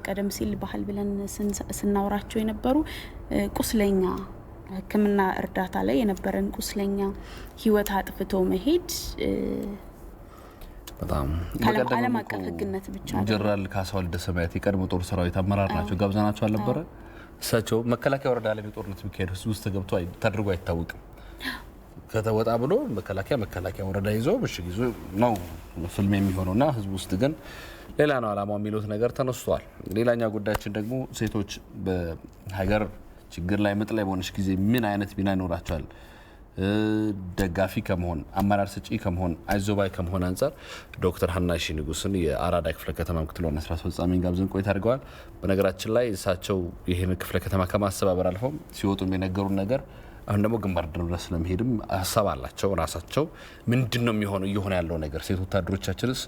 ቀደም ሲል ባህል ብለን ስናወራቸው የነበሩ ቁስለኛ ሕክምና እርዳታ ላይ የነበረን ቁስለኛ ህይወት አጥፍቶ መሄድ በጣም ዓለም አቀፍ ህግነት ብቻ ነው። ጀነራል ካሳው ወልደሰማያት የቀድሞ ጦር ሰራዊት አመራር ናቸው። ጋብዛናቸው አልነበረ? እሳቸው መከላከያ ወረዳ ላይ ጦርነት የሚካሄድ ውስጥ ገብቶ ተደርጎ አይታወቅም። ከተወጣ ብሎ መከላከያ ወረዳ ይዞ ምሽግ ይዞ ነው ፍልም የሚሆነውና ህዝብ ውስጥ ግን ሌላ ነው አላማው የሚሉት ነገር ተነስቷል። ሌላኛው ጉዳያችን ደግሞ ሴቶች በሀገር ችግር ላይ ምጥ ላይ በሆነች ጊዜ ምን አይነት ሚና ይኖራቸዋል? ደጋፊ ከመሆን አመራር ሰጪ ከመሆን አይዞባይ ከመሆን አንፃር ዶክተር ሀናሺ ንጉስን የአራዳ ክፍለ ከተማ ምክትል ዋና ስራ አስፈጻሚን ጋብዘን ቆይታ አድርገዋል። በነገራችን ላይ እሳቸው ይህን ክፍለ ከተማ ከማስተባበር አልፈው ሲወጡም የነገሩን ነገር አሁን ደግሞ ግንባር ድረስ ለመሄድም ሀሳብ አላቸው። ራሳቸው ምንድነው የሚሆነው እየሆነ ያለው ነገር ሴት ወታደሮቻችንስ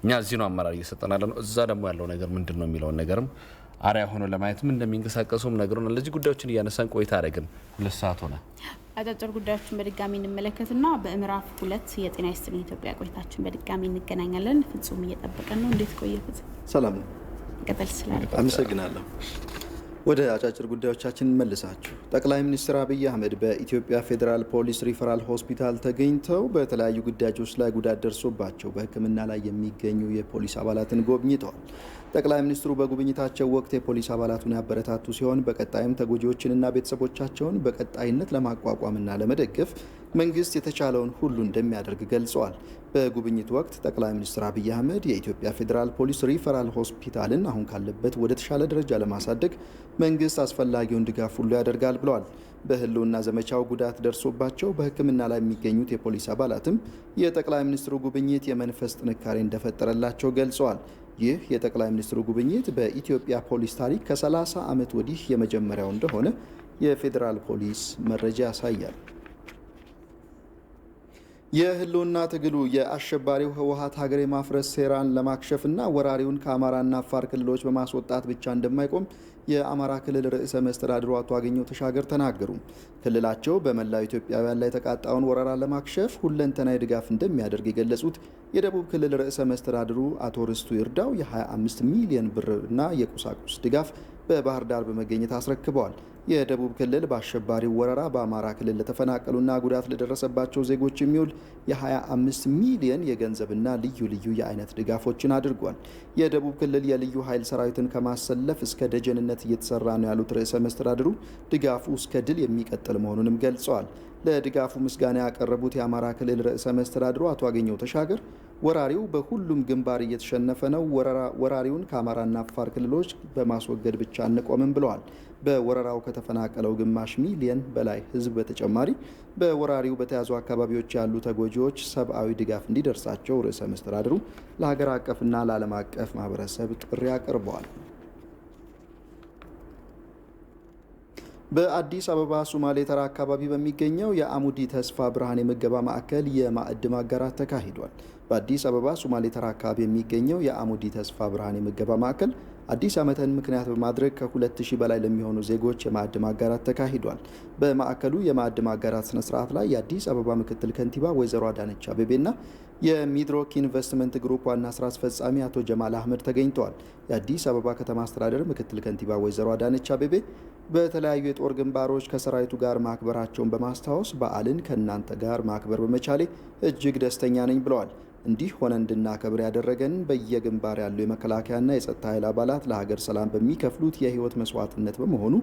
እኛ እዚህ ነው አመራር እየሰጠን ያለ ነው፣ እዛ ደግሞ ያለው ነገር ምንድነው የሚለውን ነገርም አሪያ ሆኖ ለማየትም እንደሚንቀሳቀሱም ነገሩን ለዚህ ጉዳዮችን እያነሳን ቆይታ አደረግን። 2 ሰዓት ሆነ። አጫጭር ጉዳዮችን በድጋሚ እንመለከትና በምዕራፍ 2 የጤና ይስጥልኝ ኢትዮጵያ ቆይታችን በድጋሚ እንገናኛለን። ፍጹም እየጠበቀን ነው። እንዴት ቆየ ፍጹም? ሰላም ነው። ቀጥል ስላለ አመሰግናለሁ። ወደ አጫጭር ጉዳዮቻችን እንመልሳችሁ። ጠቅላይ ሚኒስትር አብይ አህመድ በኢትዮጵያ ፌዴራል ፖሊስ ሪፈራል ሆስፒታል ተገኝተው በተለያዩ ግዳጆች ላይ ጉዳት ደርሶባቸው በሕክምና ላይ የሚገኙ የፖሊስ አባላትን ጎብኝተዋል። ጠቅላይ ሚኒስትሩ በጉብኝታቸው ወቅት የፖሊስ አባላቱን ያበረታቱ ሲሆን በቀጣይም ተጎጂዎችንና ቤተሰቦቻቸውን በቀጣይነት ለማቋቋምና ለመደገፍ መንግስት የተቻለውን ሁሉ እንደሚያደርግ ገልጸዋል። በጉብኝቱ ወቅት ጠቅላይ ሚኒስትር አብይ አህመድ የኢትዮጵያ ፌዴራል ፖሊስ ሪፈራል ሆስፒታልን አሁን ካለበት ወደ ተሻለ ደረጃ ለማሳደግ መንግስት አስፈላጊውን ድጋፍ ሁሉ ያደርጋል ብለዋል። በህልውና ዘመቻው ጉዳት ደርሶባቸው በሕክምና ላይ የሚገኙት የፖሊስ አባላትም የጠቅላይ ሚኒስትሩ ጉብኝት የመንፈስ ጥንካሬ እንደፈጠረላቸው ገልጸዋል። ይህ የጠቅላይ ሚኒስትሩ ጉብኝት በኢትዮጵያ ፖሊስ ታሪክ ከ30 ዓመት ወዲህ የመጀመሪያው እንደሆነ የፌዴራል ፖሊስ መረጃ ያሳያል። የህልውና ትግሉ የአሸባሪው ህወሓት ሀገር የማፍረስ ሴራን ለማክሸፍና ወራሪውን ከአማራና አፋር ክልሎች በማስወጣት ብቻ እንደማይቆም የአማራ ክልል ርዕሰ መስተዳድሩ አቶ አገኘሁ ተሻገር ተናገሩ። ክልላቸው በመላው ኢትዮጵያውያን ላይ የተቃጣውን ወረራ ለማክሸፍ ሁለንተናዊ ድጋፍ እንደሚያደርግ የገለጹት የደቡብ ክልል ርዕሰ መስተዳድሩ አቶ ርስቱ ይርዳው የ25 ሚሊዮን ብርና የቁሳቁስ ድጋፍ በባህር ዳር በመገኘት አስረክበዋል። የደቡብ ክልል በአሸባሪው ወረራ በአማራ ክልል ለተፈናቀሉና ጉዳት ለደረሰባቸው ዜጎች የሚውል የ25 ሚሊዮን የገንዘብና ልዩ ልዩ የአይነት ድጋፎችን አድርጓል። የደቡብ ክልል የልዩ ኃይል ሰራዊትን ከማሰለፍ እስከ ደጀንነት እየተሰራ ነው ያሉት ርዕሰ መስተዳድሩ ድጋፉ እስከ ድል የሚቀጥል መሆኑንም ገልጸዋል። ለድጋፉ ምስጋና ያቀረቡት የአማራ ክልል ርዕሰ መስተዳድሩ አቶ አገኘሁ ተሻገር ወራሪው በሁሉም ግንባር እየተሸነፈ ነው፣ ወራሪውን ከአማራና አፋር ክልሎች በማስወገድ ብቻ አንቆምም ብለዋል። በወረራው ከተፈናቀለው ግማሽ ሚሊየን በላይ ሕዝብ በተጨማሪ በወራሪው በተያዙ አካባቢዎች ያሉ ተጎጂዎች ሰብአዊ ድጋፍ እንዲደርሳቸው ርዕሰ መስተዳድሩ ለሀገር አቀፍና ለዓለም አቀፍ ማህበረሰብ ጥሪ አቅርበዋል። በአዲስ አበባ ሱማሌ ተራ አካባቢ በሚገኘው የአሙዲ ተስፋ ብርሃን የምገባ ማዕከል የማዕድ ማጋራት ተካሂዷል። በአዲስ አበባ ሱማሌ ተራ አካባቢ የሚገኘው የአሙዲ ተስፋ ብርሃን የምገባ ማዕከል አዲስ ዓመትን ምክንያት በማድረግ ከ2000 በላይ ለሚሆኑ ዜጎች የማዕድ ማጋራት ተካሂዷል። በማዕከሉ የማዕድ ማጋራት ስነ ስርዓት ላይ የአዲስ አበባ ምክትል ከንቲባ ወይዘሮ አዳነች አቤቤና የሚድሮክ ኢንቨስትመንት ግሩፕ ዋና ስራ አስፈጻሚ አቶ ጀማል አህመድ ተገኝተዋል። የአዲስ አበባ ከተማ አስተዳደር ምክትል ከንቲባ ወይዘሮ አዳነች አቤቤ በተለያዩ የጦር ግንባሮች ከሰራዊቱ ጋር ማክበራቸውን በማስታወስ በዓልን ከእናንተ ጋር ማክበር በመቻሌ እጅግ ደስተኛ ነኝ ብለዋል። እንዲህ ሆነ እንድናከብር ያደረገን በየግንባር ያሉ የመከላከያና የጸጥታ ኃይል አባላት ለሀገር ሰላም በሚከፍሉት የህይወት መስዋዕትነት በመሆኑ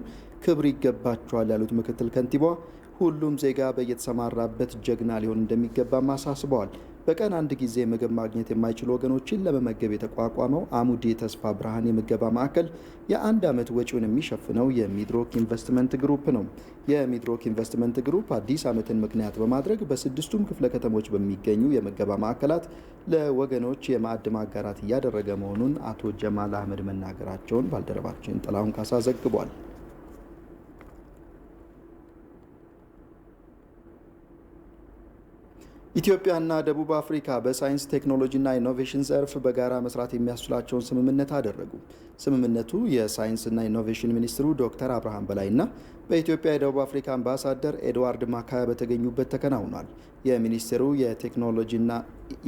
ክብር ይገባቸዋል ያሉት ምክትል ከንቲባዋ ሁሉም ዜጋ በየተሰማራበት ጀግና ሊሆን እንደሚገባም አሳስበዋል። በቀን አንድ ጊዜ ምግብ ማግኘት የማይችሉ ወገኖችን ለመመገብ የተቋቋመው አሙዲ ተስፋ ብርሃን የምገባ ማዕከል የ1 ዓመት ወጪውን የሚሸፍነው የሚድሮክ ኢንቨስትመንት ግሩፕ ነው። የሚድሮክ ኢንቨስትመንት ግሩፕ አዲስ ዓመትን ምክንያት በማድረግ በ6ቱም ክፍለ ከተሞች በሚገኙ የምገባ ማዕከላት ለወገኖች የማዕድ ማጋራት እያደረገ መሆኑን አቶ ጀማል አህመድ መናገራቸውን ባልደረባችን ጥላሁን ካሳ ዘግቧል። ኢትዮጵያና ደቡብ አፍሪካ በሳይንስ ቴክኖሎጂና ኢኖቬሽን ዘርፍ በጋራ መስራት የሚያስችላቸውን ስምምነት አደረጉ። ስምምነቱ የሳይንስና ኢኖቬሽን ሚኒስትሩ ዶክተር አብርሃም በላይና በኢትዮጵያ የደቡብ አፍሪካ አምባሳደር ኤድዋርድ ማካያ በተገኙበት ተከናውኗል። የሚኒስቴሩ የቴክኖሎጂና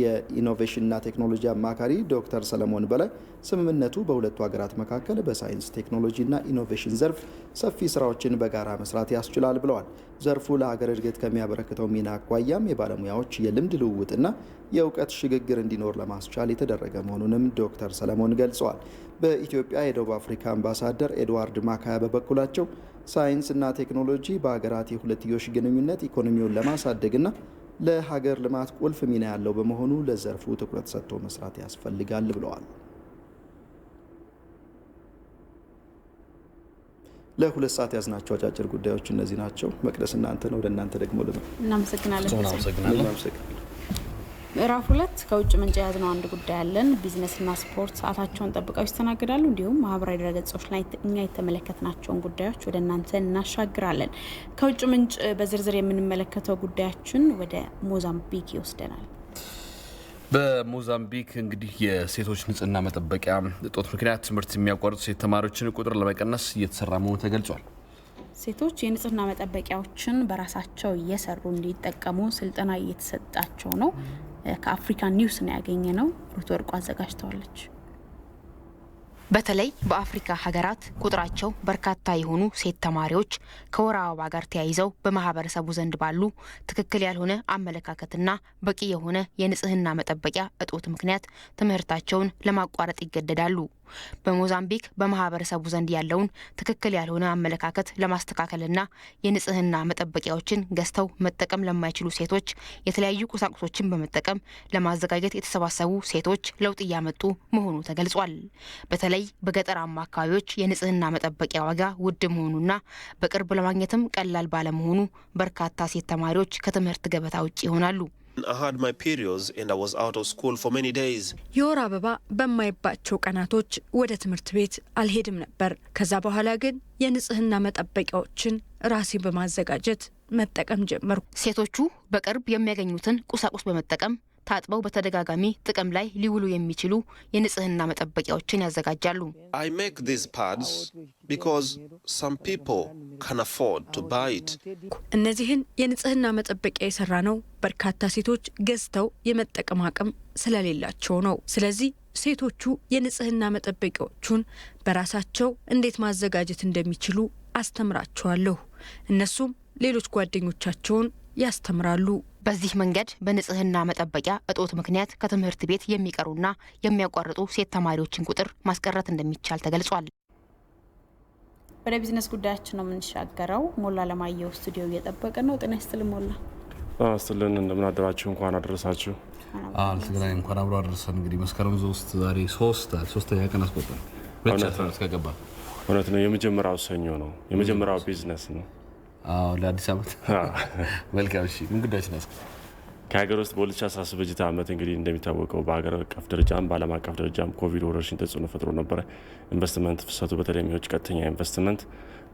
የኢኖቬሽንና ቴክኖሎጂ አማካሪ ዶክተር ሰለሞን በላይ ስምምነቱ በሁለቱ ሀገራት መካከል በሳይንስ ቴክኖሎጂና ኢኖቬሽን ዘርፍ ሰፊ ስራዎችን በጋራ መስራት ያስችላል ብለዋል። ዘርፉ ለሀገር እድገት ከሚያበረክተው ሚና አኳያም የባለሙያዎች የልምድ ልውውጥና የእውቀት ሽግግር እንዲኖር ለማስቻል የተደረገ መሆኑንም ዶክተር ሰለሞን ገልጸዋል። በኢትዮጵያ የደቡብ አፍሪካ አምባሳደር ኤድዋርድ ማካያ በበኩላቸው ሳይንስና ቴክኖሎጂ በሀገራት የሁለትዮሽ ግንኙነት ኢኮኖሚውን ለማሳደግና ለሀገር ልማት ቁልፍ ሚና ያለው በመሆኑ ለዘርፉ ትኩረት ሰጥቶ መስራት ያስፈልጋል ብለዋል። ለሁለት ሰዓት ያዝናቸው አጫጭር ጉዳዮች እነዚህ ናቸው። መቅደስ እናንተ ነው። ወደ እናንተ ደግሞ እናመሰግናለን። ምዕራፍ 2 ከውጭ ምንጭ የያዝነው አንድ ጉዳይ አለን። ቢዝነስና ስፖርት ሰዓታቸውን ጠብቀው ይስተናግዳሉ። እንዲሁም ማህበራዊ ድረገጾች ላይ እኛ የተመለከትናቸውን ጉዳዮች ወደ እናንተ እናሻግራለን። ከውጭ ምንጭ በዝርዝር የምንመለከተው ጉዳያችን ወደ ሞዛምቢክ ይወስደናል። በሞዛምቢክ እንግዲህ የሴቶች ንጽህና መጠበቂያ እጦት ምክንያት ትምህርት የሚያቋርጡ ሴት ተማሪዎችን ቁጥር ለመቀነስ እየተሰራ መሆኑ ተገልጿል። ሴቶች የንጽህና መጠበቂያዎችን በራሳቸው እየሰሩ እንዲጠቀሙ ስልጠና እየተሰጣቸው ነው። ከአፍሪካ ኒውስ ነው ያገኘ ነው። ሩት ወርቁ አዘጋጅተዋለች። በተለይ በአፍሪካ ሀገራት ቁጥራቸው በርካታ የሆኑ ሴት ተማሪዎች ከወር አበባ ጋር ተያይዘው በማህበረሰቡ ዘንድ ባሉ ትክክል ያልሆነ አመለካከትና በቂ የሆነ የንጽህና መጠበቂያ እጦት ምክንያት ትምህርታቸውን ለማቋረጥ ይገደዳሉ። በሞዛምቢክ በማህበረሰቡ ዘንድ ያለውን ትክክል ያልሆነ አመለካከት ለማስተካከልና የንጽህና መጠበቂያዎችን ገዝተው መጠቀም ለማይችሉ ሴቶች የተለያዩ ቁሳቁሶችን በመጠቀም ለማዘጋጀት የተሰባሰቡ ሴቶች ለውጥ እያመጡ መሆኑ ተገልጿል። በተለይ በገጠራማ አካባቢዎች የንጽህና መጠበቂያ ዋጋ ውድ መሆኑና በቅርብ ለማግኘትም ቀላል ባለመሆኑ በርካታ ሴት ተማሪዎች ከትምህርት ገበታ ውጭ ይሆናሉ። የወር አበባ በማይባቸው ቀናቶች ወደ ትምህርት ቤት አልሄድም ነበር። ከዛ በኋላ ግን የንጽህና መጠበቂያዎችን ራሴ በማዘጋጀት መጠቀም ጀመርኩ። ሴቶቹ በቅርብ የሚያገኙትን ቁሳቁስ በመጠቀም ታጥበው በተደጋጋሚ ጥቅም ላይ ሊውሉ የሚችሉ የንጽህና መጠበቂያዎችን ያዘጋጃሉ። እነዚህን የንጽህና መጠበቂያ የሰራ ነው በርካታ ሴቶች ገዝተው የመጠቀም አቅም ስለሌላቸው ነው። ስለዚህ ሴቶቹ የንጽህና መጠበቂያዎቹን በራሳቸው እንዴት ማዘጋጀት እንደሚችሉ አስተምራቸዋለሁ። እነሱም ሌሎች ጓደኞቻቸውን ያስተምራሉ። በዚህ መንገድ በንጽህና መጠበቂያ እጦት ምክንያት ከትምህርት ቤት የሚቀሩና የሚያቋርጡ ሴት ተማሪዎችን ቁጥር ማስቀረት እንደሚቻል ተገልጿል። ወደ ቢዝነስ ጉዳያችን ነው የምንሻገረው። ሞላ ለማየው ስቱዲዮ እየጠበቀ ነው። ጤና ይስጥልን ሞላ። አስተልን እንደምን አደራችሁ? እንኳን አደረሳችሁ። አልተገናኝ እንኳን አብሮ አደረሰን። እንግዲህ መስከረም ሶስት ዛሬ ሶስተኛ ቀን አስቆጠረ። ከገባ እውነት ነው። የመጀመሪያው ሰኞ ነው። የመጀመሪያው ቢዝነስ ነው። ለአዲስ ዓመት መልካም። እሺ ምን ጉዳዮች ናቸው? ከሀገር ውስጥ በ2016 በጀት ዓመት እንግዲህ እንደሚታወቀው በሀገር አቀፍ ደረጃም በዓለም አቀፍ ደረጃም ኮቪድ ወረርሽኝ ተጽዕኖ ፈጥሮ ነበረ። ኢንቨስትመንት ፍሰቱ በተለይ የውጭ ቀጥተኛ ኢንቨስትመንት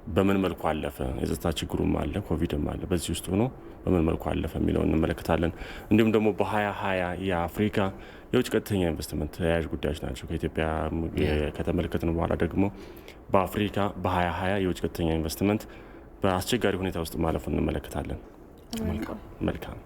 በምን መልኩ አለፈ? የጸጥታ ችግሩም አለ፣ ኮቪድም አለ። በዚህ ውስጥ ሆኖ በምን መልኩ አለፈ የሚለውን እንመለከታለን። እንዲሁም ደግሞ በ2020 የአፍሪካ የውጭ ቀጥተኛ ኢንቨስትመንት ተያያዥ ጉዳዮች ናቸው። ከኢትዮጵያ ከተመለከትን በኋላ ደግሞ በአፍሪካ በ2020 የውጭ ቀጥተኛ ኢንቨስትመንት በአስቸጋሪ ሁኔታ ውስጥ ማለፉን እንመለከታለን። መልካም።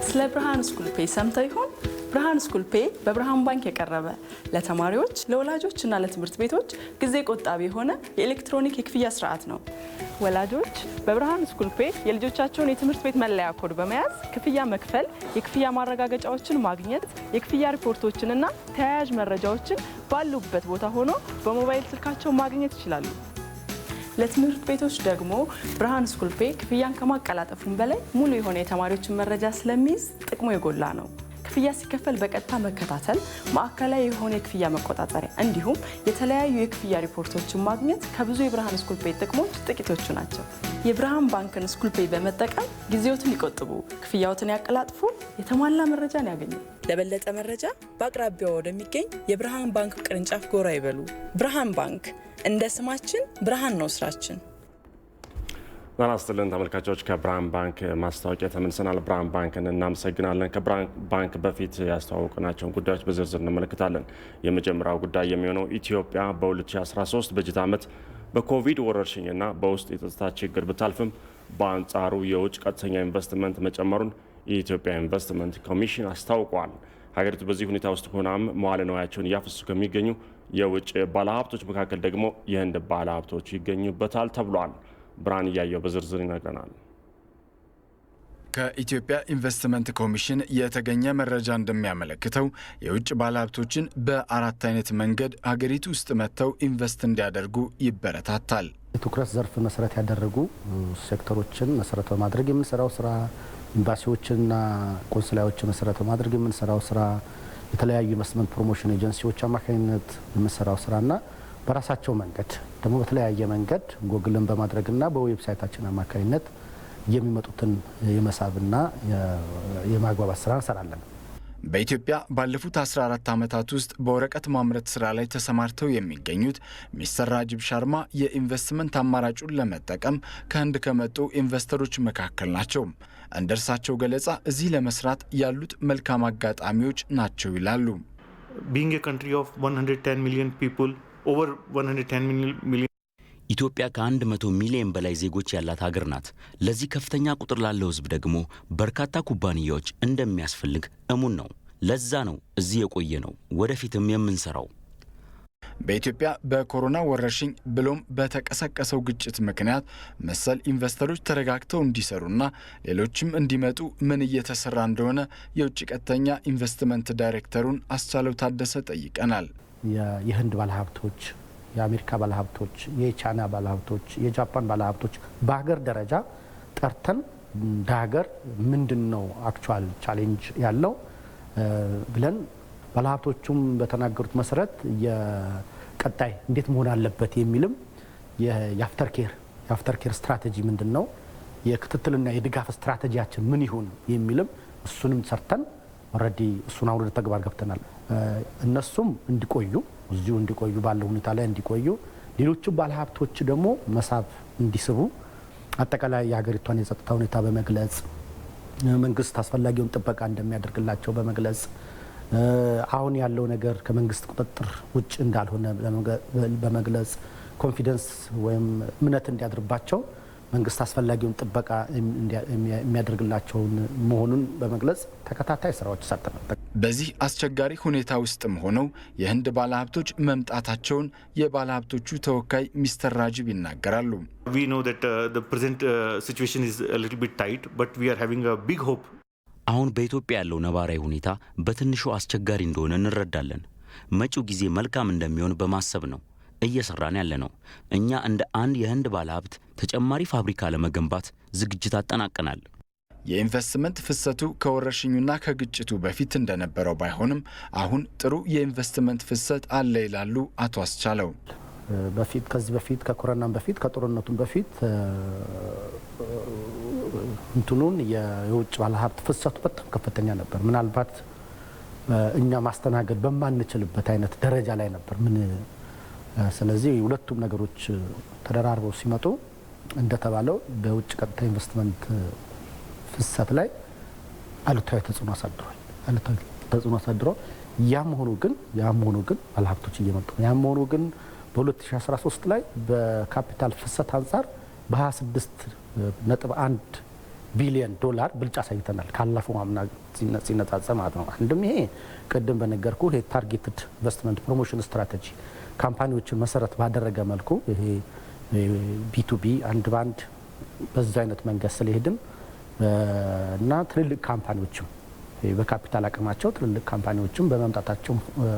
ስለ ብርሃን ስኩል ፔይ ሰምተው ይሆን? ብርሃን ስኩል ፔይ በብርሃን ባንክ የቀረበ ለተማሪዎች ለወላጆችና ለትምህርት ቤቶች ጊዜ ቆጣቢ የሆነ የኤሌክትሮኒክ የክፍያ ስርዓት ነው። ወላጆች በብርሃን ስኩል ፔይ የልጆቻቸውን የትምህርት ቤት መለያ ኮድ በመያዝ ክፍያ መክፈል፣ የክፍያ ማረጋገጫዎችን ማግኘት፣ የክፍያ ሪፖርቶችንና ተያያዥ መረጃዎችን ባሉበት ቦታ ሆኖ በሞባይል ስልካቸው ማግኘት ይችላሉ። ለትምህርት ቤቶች ደግሞ ብርሃን ስኩል ፔይ ክፍያን ከማቀላጠፉም በላይ ሙሉ የሆነ የተማሪዎችን መረጃ ስለሚይዝ ጥቅሙ የጎላ ነው። ክፍያ ሲከፈል በቀጥታ መከታተል፣ ማዕከላዊ የሆነ የክፍያ መቆጣጠሪያ እንዲሁም የተለያዩ የክፍያ ሪፖርቶችን ማግኘት ከብዙ የብርሃን ስኩል ፔይ ጥቅሞች ጥቂቶቹ ናቸው። የብርሃን ባንክን ስኩል ፔይ በመጠቀም ጊዜዎትን ይቆጥቡ፣ ክፍያዎትን ያቀላጥፉ፣ የተሟላ መረጃን ያገኙ። ለበለጠ መረጃ በአቅራቢያው ወደሚገኝ የብርሃን ባንክ ቅርንጫፍ ጎራ ይበሉ። ብርሃን ባንክ፣ እንደ ስማችን ብርሃን ነው ስራችን። ጤና ይስጥልን ተመልካቾች፣ ከብርሃን ባንክ ማስታወቂያ ተመልሰናል። ብርሃን ባንክን እናመሰግናለን። ከብርሃን ባንክ በፊት ያስተዋወቅናቸውን ጉዳዮች በዝርዝር እንመለከታለን። የመጀመሪያው ጉዳይ የሚሆነው ኢትዮጵያ በ2013 በጀት ዓመት በኮቪድ ወረርሽኝና በውስጥ የጸጥታ ችግር ብታልፍም በአንጻሩ የውጭ ቀጥተኛ ኢንቨስትመንት መጨመሩን የኢትዮጵያ ኢንቨስትመንት ኮሚሽን አስታውቋል። ሀገሪቱ በዚህ ሁኔታ ውስጥ ሆናም መዋዕለ ንዋያቸውን እያፈሰሱ ከሚገኙ የውጭ ባለሀብቶች መካከል ደግሞ የህንድ ባለሀብቶች ይገኙበታል ተብሏል። ብርሃን እያየው በዝርዝር ይነግረናል። ከኢትዮጵያ ኢንቨስትመንት ኮሚሽን የተገኘ መረጃ እንደሚያመለክተው የውጭ ባለሀብቶችን በአራት አይነት መንገድ ሀገሪቱ ውስጥ መጥተው ኢንቨስት እንዲያደርጉ ይበረታታል። የትኩረት ዘርፍ መሰረት ያደረጉ ሴክተሮችን መሰረት በማድረግ የምንሰራው ስራ፣ ኤምባሲዎችንና ቆንስላዎችን መሰረት በማድረግ የምንሰራው ስራ፣ የተለያዩ ኢንቨስትመንት ፕሮሞሽን ኤጀንሲዎች አማካኝነት የምንሰራው ስራና በራሳቸው መንገድ ደግሞ በተለያየ መንገድ ጎግልን በማድረግና በዌብሳይታችን አማካኝነት የሚመጡትን የመሳብና የማግባባት ስራ እንሰራለን። በኢትዮጵያ ባለፉት 14 ዓመታት ውስጥ በወረቀት ማምረት ስራ ላይ ተሰማርተው የሚገኙት ሚስተር ራጂብ ሻርማ የኢንቨስትመንት አማራጩን ለመጠቀም ከህንድ ከመጡ ኢንቨስተሮች መካከል ናቸው። እንደ እርሳቸው ገለጻ እዚህ ለመስራት ያሉት መልካም አጋጣሚዎች ናቸው ይላሉ። Being a country of 110 million people, over 110 million ኢትዮጵያ ከ100 ሚሊዮን በላይ ዜጎች ያላት ሀገር ናት። ለዚህ ከፍተኛ ቁጥር ላለው ህዝብ ደግሞ በርካታ ኩባንያዎች እንደሚያስፈልግ እሙን ነው። ለዛ ነው እዚህ የቆየ ነው ወደፊትም የምንሰራው። በኢትዮጵያ በኮሮና ወረርሽኝ ብሎም በተቀሰቀሰው ግጭት ምክንያት መሰል ኢንቨስተሮች ተረጋግተው እንዲሰሩና ሌሎችም እንዲመጡ ምን እየተሰራ እንደሆነ የውጭ ቀጥተኛ ኢንቨስትመንት ዳይሬክተሩን አስቻለው ታደሰ ጠይቀናል። የህንድ ባለሀብቶች፣ የአሜሪካ ባለሀብቶች፣ የቻይና ባለሀብቶች፣ የጃፓን ባለሀብቶች በሀገር ደረጃ ጠርተን እንደ ሀገር ምንድነው አክቹዋል ቻሌንጅ ያለው ብለን ባለሀብቶቹም በተናገሩት መሰረት የቀጣይ እንዴት መሆን አለበት የሚልም የአፍተር ኬር ስትራቴጂ ምንድነው፣ የክትትልና የድጋፍ ስትራቴጂያችን ምን ይሁን የሚልም እሱንም ሰርተን ኦልሬዲ እሱን አሁን ወደ ተግባር ገብተናል። እነሱም እንዲቆዩ እዚሁ እንዲቆዩ ባለው ሁኔታ ላይ እንዲቆዩ፣ ሌሎቹ ባለሀብቶች ደግሞ መሳብ እንዲስቡ አጠቃላይ የሀገሪቷን የጸጥታ ሁኔታ በመግለጽ መንግስት አስፈላጊውን ጥበቃ እንደሚያደርግላቸው በመግለጽ አሁን ያለው ነገር ከመንግስት ቁጥጥር ውጭ እንዳልሆነ በመግለጽ ኮንፊደንስ ወይም እምነት እንዲያድርባቸው መንግስት አስፈላጊውን ጥበቃ የሚያደርግላቸውን መሆኑን በመግለጽ ተከታታይ ስራዎች ሰርተናል። በዚህ አስቸጋሪ ሁኔታ ውስጥም ሆነው የህንድ ባለሀብቶች መምጣታቸውን የባለሀብቶቹ ተወካይ ሚስተር ራጂብ ይናገራሉ። We know that the present situation is a little bit tight, but we are having a big hope. አሁን በኢትዮጵያ ያለው ነባራዊ ሁኔታ በትንሹ አስቸጋሪ እንደሆነ እንረዳለን። መጪው ጊዜ መልካም እንደሚሆን በማሰብ ነው እየሰራን ያለ ነው። እኛ እንደ አንድ የህንድ ባለሀብት ተጨማሪ ፋብሪካ ለመገንባት ዝግጅት አጠናቀናል። የኢንቨስትመንት ፍሰቱ ከወረርሽኙና ከግጭቱ በፊት እንደነበረው ባይሆንም አሁን ጥሩ የኢንቨስትመንት ፍሰት አለ ይላሉ አቶ አስቻለው። ከዚህ በፊት ከኮሮናም በፊት ከጦርነቱም በፊት እንትኑን የውጭ ባለሀብት ፍሰቱ በጣም ከፍተኛ ነበር። ምናልባት እኛ ማስተናገድ በማንችልበት አይነት ደረጃ ላይ ነበር። ስለዚህ ሁለቱም ነገሮች ተደራርበው ሲመጡ እንደተባለው በውጭ ቀጥታ ኢንቨስትመንት ፍሰት ላይ አሉታዊ ተጽዕኖ አሳድሯል። ያም ሆኖ ግን ባለሀብቶች እየመጡ ነው። ያም ሆኖ ግን በ2013 ላይ በካፒታል ፍሰት አንጻር በ26.1 ቢሊዮን ዶላር ብልጫ አሳይተናል ካለፈው አምና ሲነጻጸር ማለት ነው። አንድም ይሄ ቅድም በነገርኩ ታርጌትድ ኢንቨስትመንት ፕሮሞሽን ስትራቴጂ ካምፓኒዎችን መሰረት ባደረገ መልኩ ይሄ ቢቱቢ አንድ ባንድ በዛ አይነት መንገድ ስለሄድን እና ትልልቅ ካምፓኒዎችም በካፒታል አቅማቸው ትልልቅ ካምፓኒዎችም በመምጣታቸው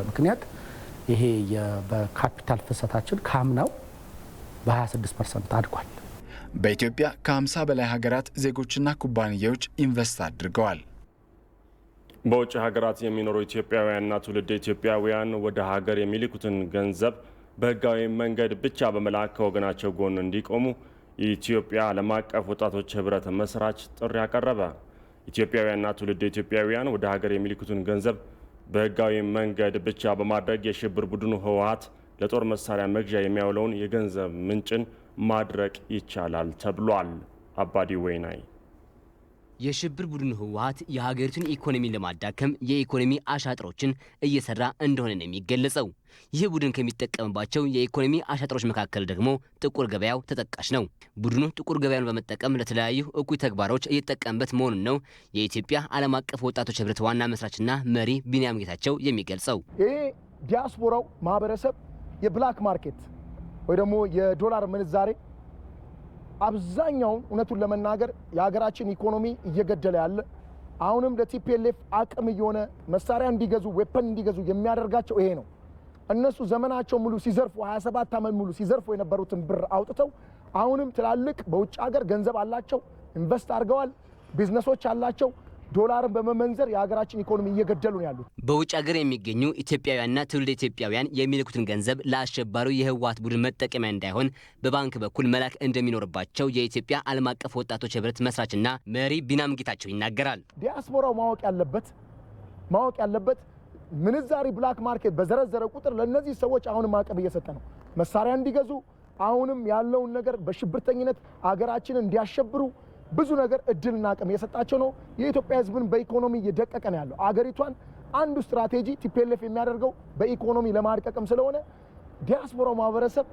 ምክንያት ይሄ በካፒታል ፍሰታችን ካምናው በ26% አድጓል። በኢትዮጵያ ከ50 በላይ ሀገራት ዜጎችና ኩባንያዎች ኢንቨስት አድርገዋል። በውጭ ሀገራት የሚኖሩ ኢትዮጵያውያንና ትውልደ ኢትዮጵያውያን ወደ ሀገር የሚልኩትን ገንዘብ በህጋዊ መንገድ ብቻ በመላክ ከወገናቸው ጎን እንዲቆሙ የኢትዮጵያ ዓለም አቀፍ ወጣቶች ህብረት መስራች ጥሪ አቀረበ። ኢትዮጵያውያንና ትውልደ ኢትዮጵያውያን ወደ ሀገር የሚልኩትን ገንዘብ በህጋዊ መንገድ ብቻ በማድረግ የሽብር ቡድኑ ህወሓት ለጦር መሳሪያ መግዣ የሚያውለውን የገንዘብ ምንጭን ማድረቅ ይቻላል ተብሏል። አባዲ ወይናይ የሽብር ቡድኑ ህወሓት የሀገሪቱን ኢኮኖሚ ለማዳከም የኢኮኖሚ አሻጥሮችን እየሰራ እንደሆነ ነው የሚገለጸው። ይህ ቡድን ከሚጠቀምባቸው የኢኮኖሚ አሻጥሮች መካከል ደግሞ ጥቁር ገበያው ተጠቃሽ ነው። ቡድኑ ጥቁር ገበያን በመጠቀም ለተለያዩ እኩይ ተግባሮች እየተጠቀምበት መሆኑን ነው የኢትዮጵያ ዓለም አቀፍ ወጣቶች ህብረት ዋና መስራችና መሪ ቢንያም ጌታቸው የሚገልጸው። ይሄ ዲያስፖራው ማህበረሰብ የብላክ ማርኬት ወይ ደግሞ የዶላር ምንዛሬ አብዛኛውን እውነቱን ለመናገር የሀገራችን ኢኮኖሚ እየገደለ ያለ አሁንም ለቲፒኤልኤፍ አቅም እየሆነ መሳሪያ እንዲገዙ ዌፐን እንዲገዙ የሚያደርጋቸው ይሄ ነው። እነሱ ዘመናቸው ሙሉ ሲዘርፉ 27 ዓመት ሙሉ ሲዘርፉ የነበሩትን ብር አውጥተው አሁንም ትላልቅ በውጭ ሀገር ገንዘብ አላቸው፣ ኢንቨስት አድርገዋል፣ ቢዝነሶች አላቸው። ዶላርን በመመንዘር የሀገራችን ኢኮኖሚ እየገደሉ ነው ያሉት። በውጭ ሀገር የሚገኙ ኢትዮጵያውያንና ትውልደ ኢትዮጵያውያን የሚልኩትን ገንዘብ ለአሸባሪው የህወሓት ቡድን መጠቀሚያ እንዳይሆን በባንክ በኩል መላክ እንደሚኖርባቸው የኢትዮጵያ ዓለም አቀፍ ወጣቶች ህብረት መስራችና መሪ ቢንያም ጌታቸው ይናገራል። ዲያስፖራው ማወቅ ያለበት ምንዛሪ ብላክ ማርኬት በዘረዘረ ቁጥር ለነዚህ ሰዎች አሁንም አቅም እየሰጠ ነው። መሳሪያ እንዲገዙ አሁንም ያለውን ነገር በሽብርተኝነት አገራችንን እንዲያሸብሩ ብዙ ነገር እድልና አቅም የሰጣቸው ነው። የኢትዮጵያ ህዝብን በኢኮኖሚ እየደቀቀ ነው ያለው። አገሪቷን አንዱ ስትራቴጂ ቲፒኤልኤፍ የሚያደርገው በኢኮኖሚ ለማድቀቅም ስለሆነ ዲያስፖራው ማህበረሰብ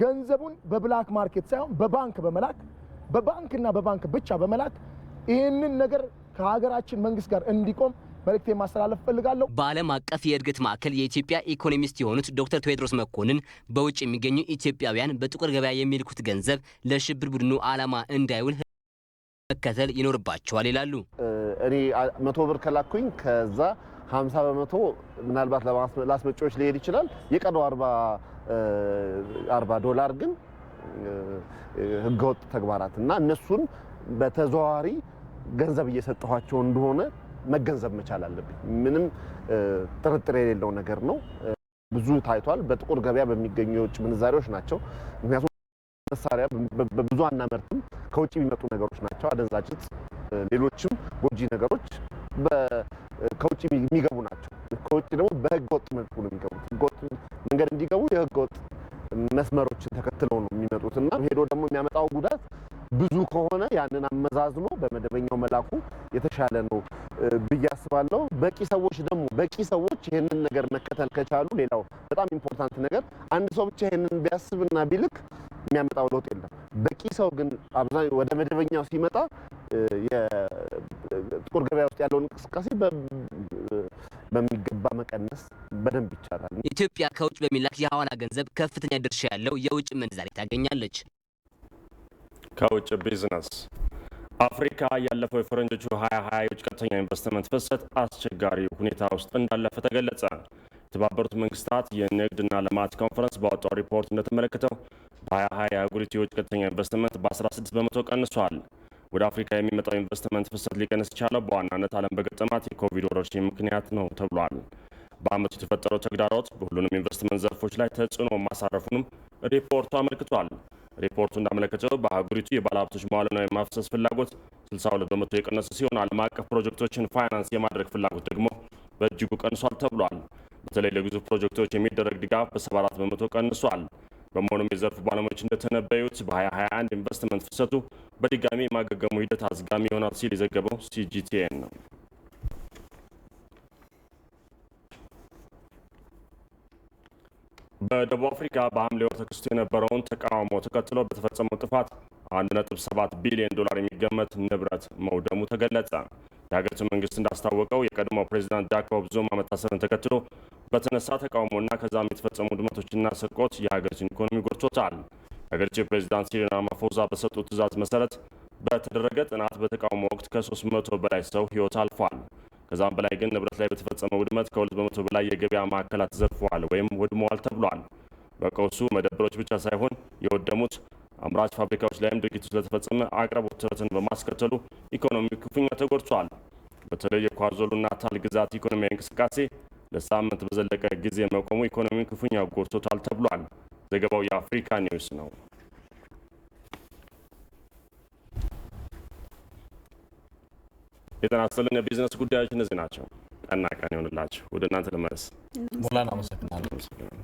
ገንዘቡን በብላክ ማርኬት ሳይሆን በባንክ በመላክ በባንክና በባንክ ብቻ በመላክ ይህንን ነገር ከሀገራችን መንግስት ጋር እንዲቆም መልእክቴ ማስተላለፍ ፈልጋለሁ። በዓለም አቀፍ የእድገት ማዕከል የኢትዮጵያ ኢኮኖሚስት የሆኑት ዶክተር ቴዎድሮስ መኮንን በውጭ የሚገኙ ኢትዮጵያውያን በጥቁር ገበያ የሚልኩት ገንዘብ ለሽብር ቡድኑ ዓላማ እንዳይውል መከተል ይኖርባቸዋል ይላሉ። እኔ 100 ብር ከላኩኝ ከዛ 50 በመቶ ምናልባት ለአስመጪዎች ሊሄድ ይችላል። የቀረው 40 ዶላር ግን ህገወጥ ተግባራት እና እነሱን በተዘዋዋሪ ገንዘብ እየሰጠኋቸው እንደሆነ መገንዘብ መቻል አለብኝ። ምንም ጥርጥር የሌለው ነገር ነው። ብዙ ታይቷል። በጥቁር ገበያ በሚገኙ የውጭ ምንዛሬዎች ናቸው። ምክንያቱም መሳሪያ በብዙ አናመርትም፣ ከውጭ የሚመጡ ነገሮች ናቸው። አደንዛዥ እጽ፣ ሌሎችም ጎጂ ነገሮች ከውጭ የሚገቡ ናቸው። ከውጭ ደግሞ በህገወጥ መልኩ ነው የሚገቡት። ህገወጥ መንገድ እንዲገቡ የህገወጥ መስመሮችን ተከትለው ነው የሚመጡት እና ሄዶ ደግሞ የሚያመጣው ጉዳት ብዙ ከሆነ ያንን አመዛዝኖ በመደበኛው መላኩ የተሻለ ነው ብዬ አስባለሁ። በቂ ሰዎች ይሄንን ነገር መከተል ከቻሉ፣ ሌላው በጣም ኢምፖርታንት ነገር አንድ ሰው ብቻ ይሄንን ቢያስብና ቢልክ የሚያመጣው ለውጥ የለም። በቂ ሰው ግን አብዛኛው ወደ መደበኛው ሲመጣ የጥቁር ገበያ ውስጥ ያለውን እንቅስቃሴ በሚገባ መቀነስ በደንብ ይቻላል። ኢትዮጵያ ከውጭ በሚላክ የሐዋላ ገንዘብ ከፍተኛ ድርሻ ያለው የውጭ ምንዛሬ ታገኛለች። ከውጭ ቢዝነስ አፍሪካ ያለፈው የፈረንጆቹ 2020 የውጭ ቀጥተኛ ኢንቨስትመንት ፍሰት አስቸጋሪ ሁኔታ ውስጥ እንዳለፈ ተገለጸ። የተባበሩት መንግስታት የንግድና ልማት ኮንፈረንስ ባወጣው ሪፖርት እንደተመለከተው በ2020 የአህጉሪቱ የውጭ ቀጥተኛ ኢንቨስትመንት በ16 በመቶ ቀንሷል። ወደ አፍሪካ የሚመጣው ኢንቨስትመንት ፍሰት ሊቀንስ የቻለው በዋናነት ዓለም በገጠማት የኮቪድ ወረርሽኝ ምክንያት ነው ተብሏል። በአመቱ የተፈጠረው ተግዳሮት በሁሉንም ኢንቨስትመንት ዘርፎች ላይ ተጽዕኖ ማሳረፉንም ሪፖርቱ አመልክቷል። ሪፖርቱ እንዳመለከተው በአህጉሪቱ የባለሀብቶች መዋዕለ ንዋይ የማፍሰስ ፍላጎት 62 በመቶ የቀነሰ ሲሆን ዓለም አቀፍ ፕሮጀክቶችን ፋይናንስ የማድረግ ፍላጎት ደግሞ በእጅጉ ቀንሷል ተብሏል። በተለይ ለግዙፍ ፕሮጀክቶች የሚደረግ ድጋፍ በ74 በመቶ ቀንሷል። በመሆኑም የዘርፉ ባለሙያዎች እንደተነበዩት በ2021 ኢንቨስትመንት ፍሰቱ በድጋሚ የማገገሙ ሂደት አዝጋሚ ይሆናል ሲል የዘገበው ሲጂቲኤን ነው። በደቡብ አፍሪካ በሐምሌ ወር ተከስቶ የነበረውን ተቃውሞ ተከትሎ በተፈጸመው ጥፋት 1.7 ቢሊዮን ዶላር የሚገመት ንብረት መውደሙ ተገለጸ። የሀገሪቱ መንግስት እንዳስታወቀው የቀድሞው ፕሬዚዳንት ጃኮብ ዙማ መታሰርን ተከትሎ በተነሳ ተቃውሞና ከዛም የተፈጸሙ ውድመቶችና ስርቆት የሀገሪቱን ኢኮኖሚ ጎድቶታል። የሀገሪቱ ፕሬዚዳንት ሲሪል ራማፎዛ በሰጡት ትዕዛዝ መሰረት በተደረገ ጥናት በተቃውሞ ወቅት ከ300 በላይ ሰው ህይወት አልፏል። ከዛም በላይ ግን ንብረት ላይ በተፈጸመ ውድመት ከ2 በመቶ በላይ የገበያ ማዕከላት ተዘርፈዋል ወይም ወድመዋል ተብሏል። በቀውሱ መደብሮች ብቻ ሳይሆን የወደሙት አምራች ፋብሪካዎች ላይም ድርጊቱ ስለተፈጸመ አቅርቦት እጥረትን በማስከተሉ ኢኮኖሚው ክፉኛ ተጎድቷል። በተለይ የኳዞሉ ናታል ግዛት ኢኮኖሚያዊ እንቅስቃሴ ለሳምንት በዘለቀ ጊዜ መቆሙ ኢኮኖሚውን ክፉኛ ጎድቶታል ተብሏል። ዘገባው የአፍሪካ ኒውስ ነው። የጤና ይስጥልን። የቢዝነስ ጉዳዮች እነዚህ ናቸው። ቀና ቀን ይሆንላችሁ። ወደ እናንተ ልመለስ። ሞላን አመሰግናለሁ።